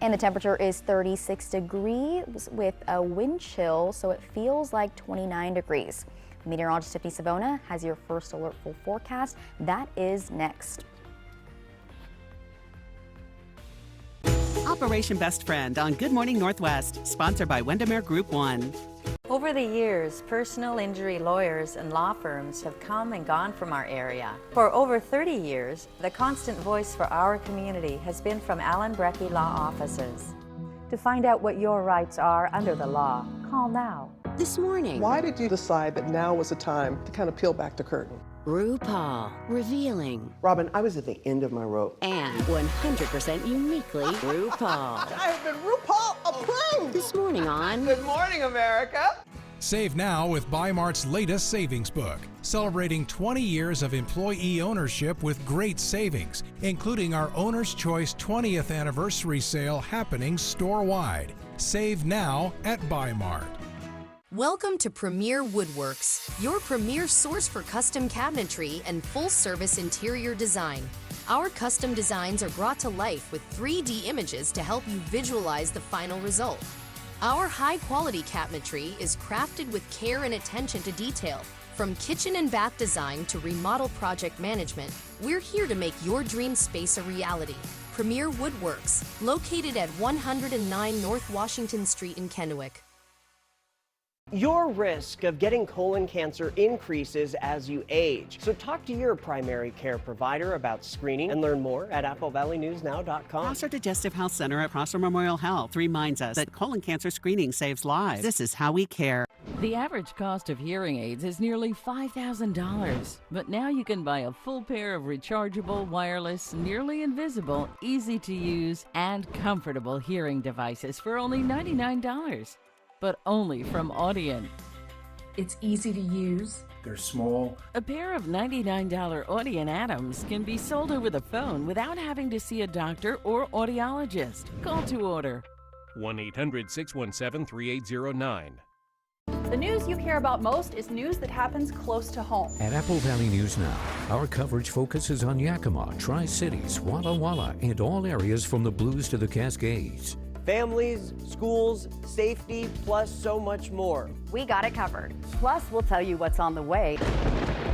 Speaker 1: And the temperature is 36 degrees with a wind chill, so it feels like 29 degrees. Meteorologist Tiffany Savona has your first alert full forecast. That is next.
Speaker 13: Operation Best Friend on Good Morning Northwest, sponsored by Windermere Group 1.
Speaker 14: Over the years, personal injury lawyers and law firms have come and gone from our area. For over 30 years, the constant voice for our community has been from Allen Brecky Law Offices. To find out what your rights are under the law, call now.
Speaker 15: This morning.
Speaker 16: Why did you decide that now was the time to kind of peel back the curtain?
Speaker 15: RuPaul, revealing.
Speaker 16: Robin, I was at the end of my rope.
Speaker 15: And 100% uniquely RuPaul.
Speaker 16: I have been RuPaul approved!
Speaker 15: This morning on
Speaker 16: Good Morning, America!
Speaker 18: Save now with Bi-Mart's latest savings book, celebrating 20 years of employee ownership with great savings, including our Owner's Choice 20th anniversary sale happening store-wide. Save now at Bi-Mart.
Speaker 19: Welcome to Premier Woodworks, your premier source for custom cabinetry and full-service interior design. Our custom designs are brought to life with 3D images to help you visualize the final result. Our high-quality cabinetry is crafted with care and attention to detail. From kitchen and bath design to remodel project management, we're here to make your dream space a reality. Premier Woodworks, located at 109 North Washington Street in Kennewick.
Speaker 27: Your risk of getting colon cancer increases as you age. So talk to your primary care provider about screening and learn more at AppleValleyNewsNow.com.
Speaker 13: Prosser Digestive Health Center at Prosser Memorial Health reminds us that colon cancer screening saves lives. This is how we care.
Speaker 28: The average cost of hearing aids is nearly $5,000, but now you can buy a full pair of rechargeable, wireless, nearly invisible, easy to use, and comfortable hearing devices for only $99. But only from Audient.
Speaker 29: It's easy to use.
Speaker 30: They're small.
Speaker 28: A pair of $99 Audient Atoms can be sold over the phone without having to see a doctor or audiologist. Call to order.
Speaker 23: 1-800-617-3809.
Speaker 2: The news you care about most is news that happens close to home.
Speaker 3: At Apple Valley News Now, our coverage focuses on Yakima, Tri-Cities, Walla Walla, and all areas from the Blues to the Cascades.
Speaker 27: Families, schools, safety, plus so much more.
Speaker 4: We got it covered. Plus, we'll tell you what's on the way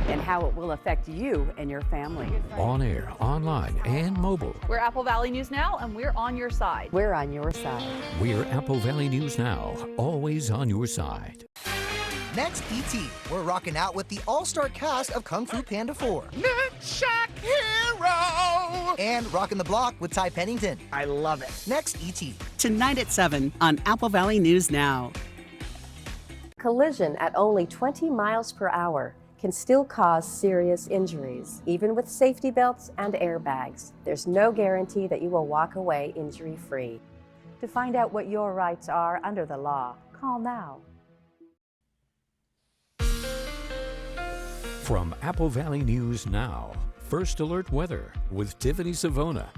Speaker 4: and how it will affect you and your family.
Speaker 3: On air, online, and mobile.
Speaker 2: We're Apple Valley News Now, and we're on your side.
Speaker 4: We're on your side.
Speaker 3: We're Apple Valley News Now, always on your side.
Speaker 10: Next, ET. We're rocking out with the all-star cast of Kung Fu Panda 4.
Speaker 8: Nunchuck Hero!
Speaker 10: And rocking the block with Ty Pennington.
Speaker 27: I love it.
Speaker 10: Next, ET.
Speaker 13: Tonight at 7 on Apple Valley News Now.
Speaker 12: Collision at only 20 miles per hour can still cause serious injuries, even with safety belts and airbags. There's no guarantee that you will walk away injury-free. To find out what your rights are under the law, call now.
Speaker 3: From Apple Valley News Now, First Alert Weather with Tiffany Savona.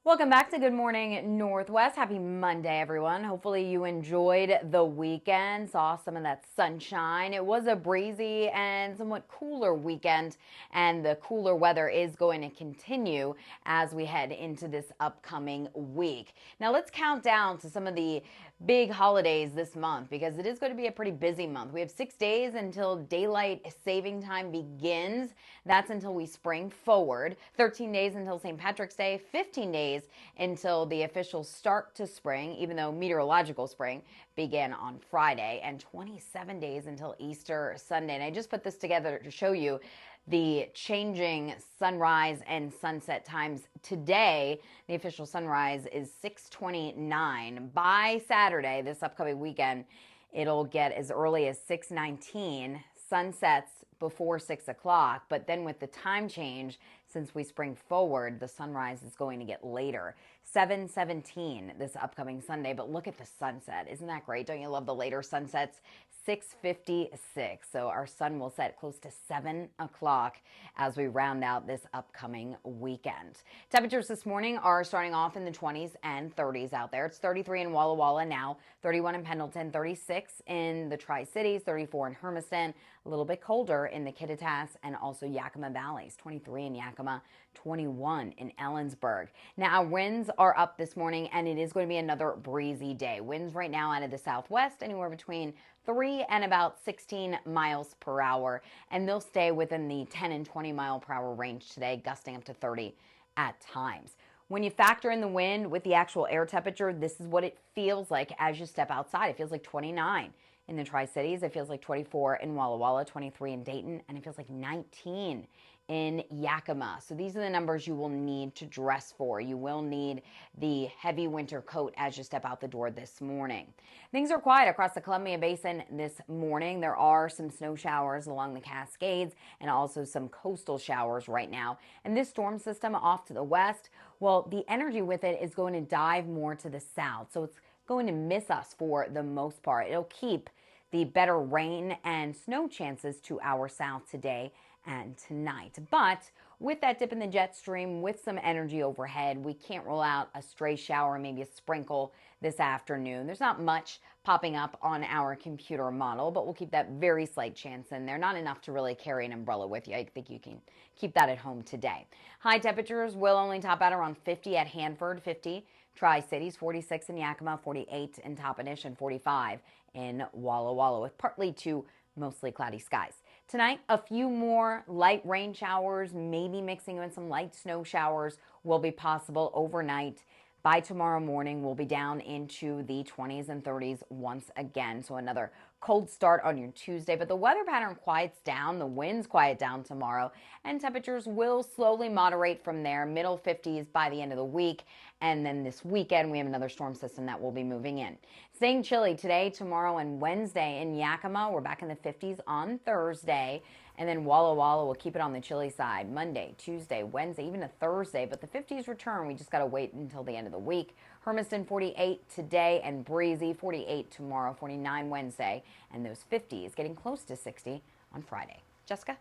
Speaker 17: Welcome back to Good Morning Northwest. Happy Monday, everyone. Hopefully you enjoyed the weekend, saw some of that sunshine. It was a breezy and somewhat cooler weekend, and the cooler weather is going to continue as we head into this upcoming week. Now let's count down to some of the big holidays this month, because it is going to be a pretty busy month. We have 6 days until daylight saving time begins. That's until we spring forward. 13 days until St. Patrick's Day. 15 days until the official start to spring, even though meteorological spring began on Friday, and 27 days until Easter Sunday. And I just put this together to show you the changing sunrise and sunset times. Today, the official sunrise is 6:29. By Saturday, this upcoming weekend, it'll get as early as 6:19. Sunsets before 6 o'clock, but then with the time change, since we spring forward, the sunrise is going to get later. 7:17 this upcoming Sunday, but look at the sunset. Isn't that great? Don't you love the later sunsets? 6:56. So our sun will set close to 7 o'clock as we round out this upcoming weekend. Temperatures this morning are starting off in the 20s and 30s out there. It's 33 in Walla Walla now, 31 in Pendleton, 36 in the Tri-Cities, 34 in Hermiston, a little bit colder in the Kittitas and also Yakima Valleys, 23 in Yakima, 21 in Ellensburg. Now, winds are up this morning, and it is going to be another breezy day. Winds right now out of the southwest, anywhere between 3 and about 16 miles per hour, and they'll stay within the 10 and 20 mile per hour range today, gusting up to 30 at times. When you factor in the wind with the actual air temperature, this is what it feels like as you step outside. It feels like 29 in the Tri-Cities. It feels like 24 in Walla Walla, 23 in Dayton, and it feels like 19 in Yakima. So these are the numbers you will need to dress for. You will need the heavy winter coat as you step out the door this morning. Things are quiet across the Columbia Basin this morning. There are some snow showers along the Cascades and also some coastal showers right now. And this storm system off to the west, well, the energy with it is going to dive more to the south. So it's going to miss us for the most part. It'll keep the better rain and snow chances to our south today and tonight. But with that dip in the jet stream, with some energy overhead, we can't rule out a stray shower, maybe a sprinkle this afternoon. There's not much popping up on our computer model, but we'll keep that very slight chance in there. Not enough to really carry an umbrella with you. I think you can keep that at home today. High temperatures will only top out around 50 at Hanford, 50 Tri-Cities, 46 in Yakima, 48 in Toppenish, and 45 in Walla Walla, with partly to mostly cloudy skies. Tonight, a few more light rain showers, maybe mixing in some light snow showers, will be possible overnight. By tomorrow morning, we'll be down into the 20s and 30s once again. So another cold start on your Tuesday, but the weather pattern quiets down, the winds quiet down tomorrow, and temperatures will slowly moderate from there, middle 50s by the end of the week. And then this weekend, we have another storm system that will be moving in. Staying chilly today, tomorrow, and Wednesday in Yakima. We're back in the 50s on Thursday. And then Walla Walla will keep it on the chilly side Monday, Tuesday, Wednesday, even a Thursday. But the 50s return. We just got to wait until the end of the week. Hermiston 48 today and breezy, 48 tomorrow, 49 Wednesday. And those 50s getting close to 60 on Friday. Jessica?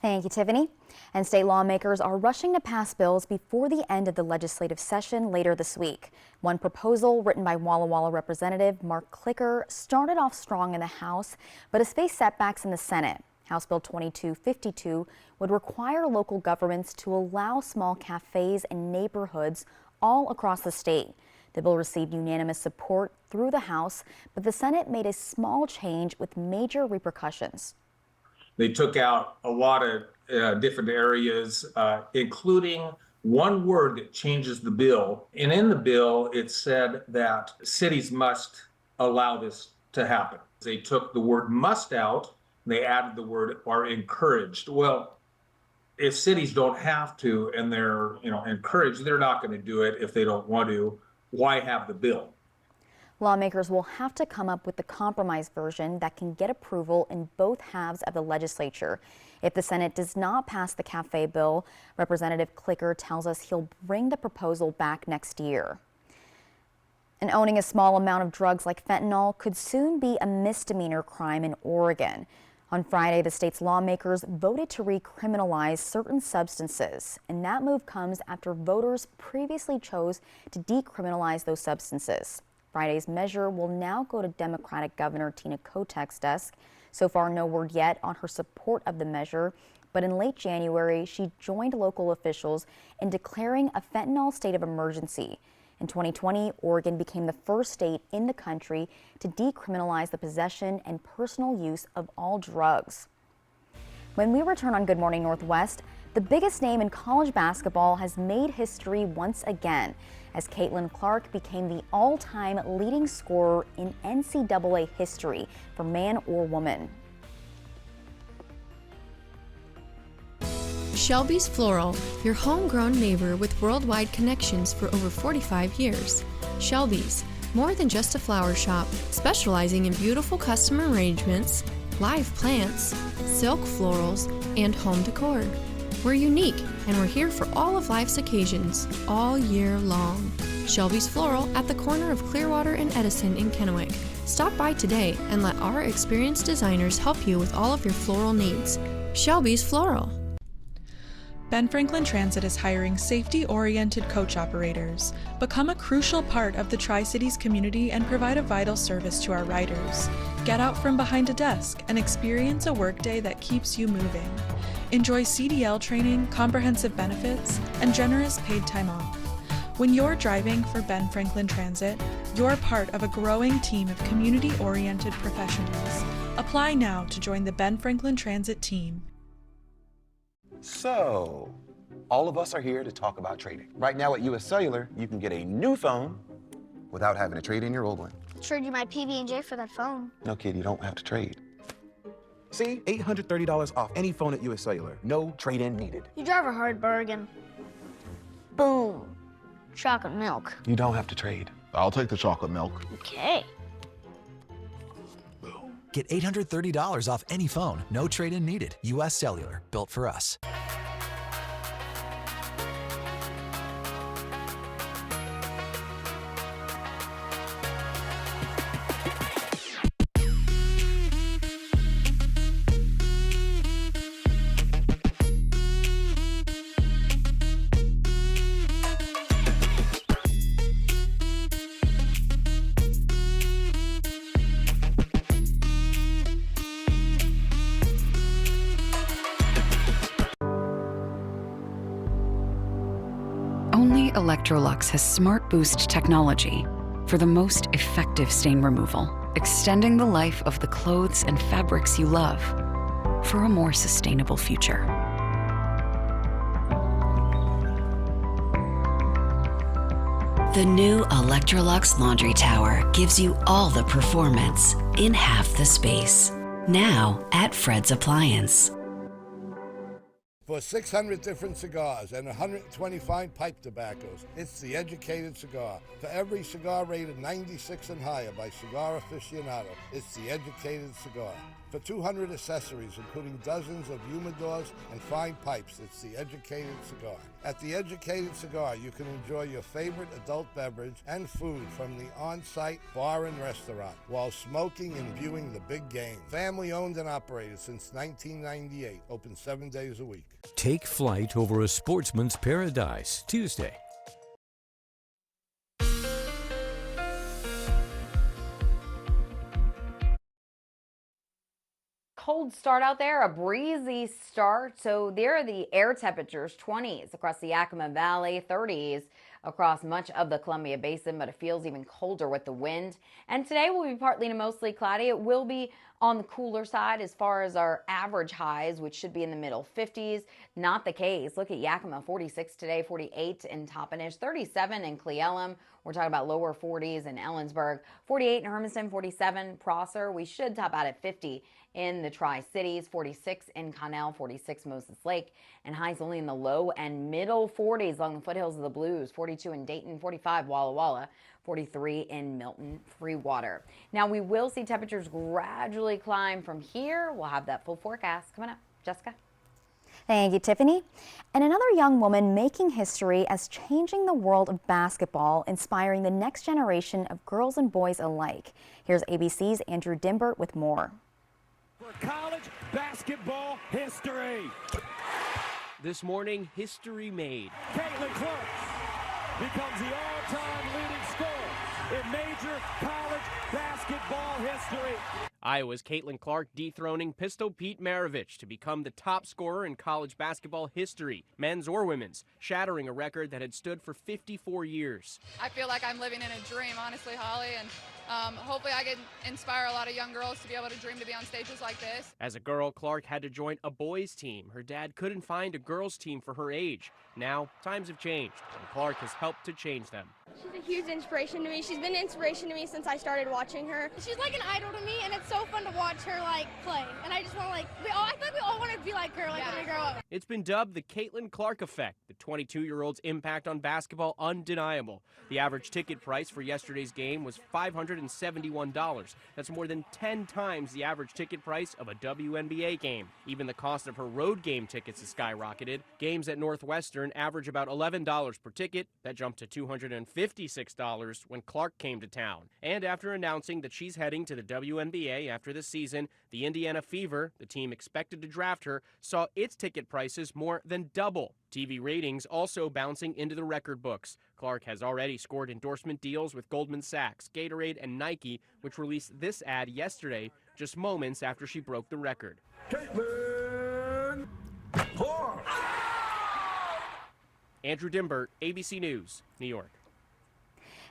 Speaker 1: Thank you, Tiffany. And state lawmakers are rushing to pass bills before the end of the legislative session later this week. One proposal written by Walla Walla Representative Mark Clicker started off strong in the House, but has faced setbacks in the Senate. House Bill 2252 would require local governments to allow small cafes and neighborhoods all across the state. The bill received unanimous support through the House, but the Senate made a small change with major repercussions.
Speaker 6: They took out a lot of different areas, including one word that changes the bill. And in the bill, it said that cities must allow this to happen. They took the word must out, and they added the word are encouraged. Well, if cities don't have to and they're encouraged, they're not going to do it if they don't want to. Why have the bill?
Speaker 1: Lawmakers will have to come up with the compromise version that can get approval in both halves of the legislature. If the Senate does not pass the cafe bill, Representative Clicker tells us he'll bring the proposal back next year. And owning a small amount of drugs like fentanyl could soon be a misdemeanor crime in Oregon. On Friday, the state's lawmakers voted to recriminalize certain substances, and that move comes after voters previously chose to decriminalize those substances. Friday's measure will now go to Democratic Governor Tina Kotek's desk. So far, no word yet on her support of the measure, but in late January, she joined local officials in declaring a fentanyl state of emergency. In 2020, Oregon became the first state in the country to decriminalize the possession and personal use of all drugs. When we return on Good Morning Northwest, the biggest name in college basketball has made history once again, as Caitlin Clark became the all-time leading scorer in NCAA history for man or woman.
Speaker 7: Shelby's Floral, your homegrown neighbor with worldwide connections for over 45 years. Shelby's, more than just a flower shop, specializing in beautiful custom arrangements, live plants, silk florals, and home decor. We're unique, and we're here for all of life's occasions, all year long. Shelby's Floral at the corner of Clearwater and Edison in Kennewick. Stop by today and let our experienced designers help you with all of your floral needs. Shelby's Floral.
Speaker 9: Ben Franklin Transit is hiring safety-oriented coach operators. Become a crucial part of the Tri-Cities community and provide a vital service to our riders. Get out from behind a desk and experience a workday that keeps you moving. Enjoy CDL training, comprehensive benefits, and generous paid time off. When you're driving for Ben Franklin Transit, you're part of a growing team of community-oriented professionals. Apply now to join the Ben Franklin Transit team.
Speaker 20: So, all of us are here to talk about trading. Right now at US Cellular, you can get a new phone without having to trade in your old one.
Speaker 21: Trade you my PB&J for that phone.
Speaker 20: No, kid, you don't have to trade. See, $830 off any phone at US Cellular. No trade-in needed.
Speaker 21: You drive a hard bargain. Boom. Chocolate milk.
Speaker 20: You don't have to trade. I'll take the chocolate milk.
Speaker 21: Okay.
Speaker 22: Get $830 off any phone. No trade-in needed. US Cellular. Built for us.
Speaker 24: Only Electrolux has Smart Boost technology for the most effective stain removal, extending the life of the clothes and fabrics you love for a more sustainable future.
Speaker 15: The new Electrolux Laundry Tower gives you all the performance in half the space. Now at Fred's Appliance.
Speaker 25: For 600 different cigars and 120 fine pipe tobaccos, it's the Educated Cigar. For every cigar rated 96 and higher by Cigar Aficionado, it's the Educated Cigar. For 200 accessories, including dozens of humidors and fine pipes, it's The Educated Cigar. At The Educated Cigar, you can enjoy your favorite adult beverage and food from the on-site bar and restaurant while smoking and viewing the big game. Family owned and operated since 1998, open 7 days a week.
Speaker 3: Take flight over a sportsman's paradise, Tuesday.
Speaker 17: Cold start out there, a breezy start. So there are the air temperatures, 20s across the Yakima Valley, 30s across much of the Columbia Basin, but it feels even colder with the wind. And today will be partly to mostly cloudy. It will be on the cooler side as far as our average highs, which should be in the middle 50s. Not the case. Look at Yakima, 46 today, 48 in Toppenish, 37 in Cle Elum. We're talking about lower 40s in Ellensburg, 48 in Hermiston, 47 Prosser. We should top out at 50 in the Tri-Cities, 46 in Connell, 46 Moses Lake, and highs only in the low and middle 40s along the foothills of the Blues, 42 in Dayton, 45 Walla Walla, 43 in Milton, Freewater. Now we will see temperatures gradually climb from here. We'll have that full forecast coming up. Jessica?
Speaker 1: Thank you, Tiffany. And another young woman making history as changing the world of basketball, inspiring the next generation of girls and boys alike. Here's ABC's Andrew Dimbert with more.
Speaker 5: For college basketball history.
Speaker 11: This morning, history made.
Speaker 5: Caitlin Clark becomes the all-time leading scorer in major college basketball history.
Speaker 11: Iowa's Caitlin Clark dethroning Pistol Pete Maravich to become the top scorer in college basketball history, men's or women's, shattering a record that had stood for 54 years.
Speaker 14: I feel like I'm living in a dream, honestly, Holly, and hopefully I can inspire a lot of young girls to be able to dream to be on stages like this.
Speaker 11: As a girl, Clark had to join a boys' team. Her dad couldn't find a girls' team for her age. Now, times have changed, and Clark has helped to change them.
Speaker 16: She's a huge inspiration to me. She's been an inspiration to me since I started watching her. She's like an idol to me, and it's so fun to watch her play. And I just want to I feel like we all want to be like her when we grow up.
Speaker 11: It's been dubbed the Caitlin Clark effect. The 22-year-old's impact on basketball undeniable. The average ticket price for yesterday's game was $571. That's more than 10 times the average ticket price of a WNBA game. Even the cost of her road game tickets has skyrocketed. Games at Northwestern average about $11 per ticket. That jumped to $256 when Clark came to town. And after announcing that she's heading to the WNBA after the season, the Indiana Fever, the team expected to draft her, saw its ticket prices more than double. TV ratings also bouncing into the record books. Clark has already scored endorsement deals with Goldman Sachs, Gatorade, and Nike, which released this ad yesterday, just moments after she broke the record.
Speaker 5: Caitlin Clark.
Speaker 11: Andrew Dimbert, ABC News, New York.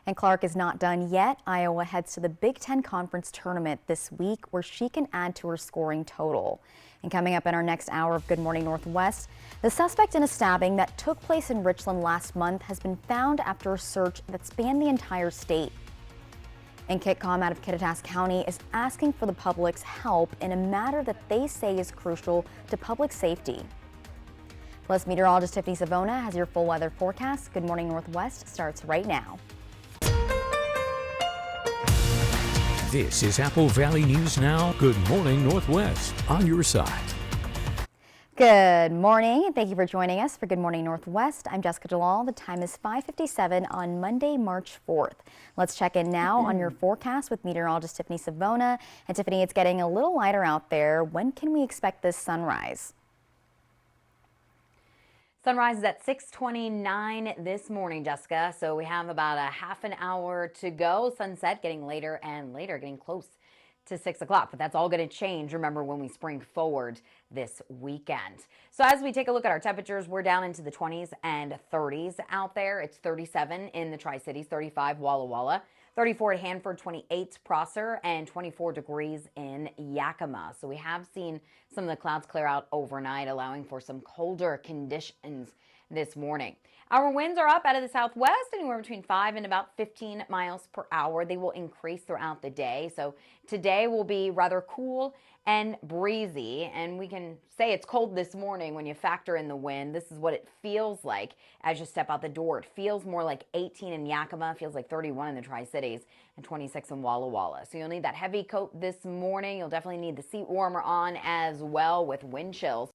Speaker 1: And Clark is not done yet. Iowa heads to the Big Ten Conference Tournament this week, where she can add to her scoring total. And coming up in our next hour of Good Morning Northwest, the suspect in a stabbing that took place in Richland last month has been found after a search that spanned the entire state. And KitCom out of Kittitas County is asking for the public's help in a matter that they say is crucial to public safety. Plus, meteorologist Tiffany Savona has your full weather forecast. Good Morning Northwest starts right now.
Speaker 3: This is Apple Valley News Now. Good Morning Northwest, on your side.
Speaker 1: Good morning, and thank you for joining us for Good Morning Northwest. I'm Jessica Jalal. The time is 5:57 on Monday, March 4th. Let's check in now on your forecast with meteorologist Tiffany Savona. And Tiffany, it's getting a little lighter out there. When can we expect this sunrise?
Speaker 17: Sunrise is at 6:29 this morning, Jessica. So we have about a half an hour to go. Sunset getting later and later, getting close to 6 o'clock. But that's all going to change, remember, when we spring forward this weekend. So as we take a look at our temperatures, we're down into the 20s and 30s out there. It's 37 in the Tri-Cities, 35 Walla Walla, 34 at Hanford, 28 Prosser, and 24 degrees in Yakima. So we have seen some of the clouds clear out overnight, allowing for some colder conditions this morning. Our winds are up out of the southwest, anywhere between 5 and about 15 miles per hour. They will increase throughout the day. So today will be rather cool and breezy, and we can say it's cold this morning when you factor in the wind. This is what it feels like as you step out the door. It feels more like 18 in Yakima, feels like 31 in the Tri-Cities, and 26 in Walla Walla. So you'll need that heavy coat this morning. You'll definitely need the seat warmer on as well with wind chills.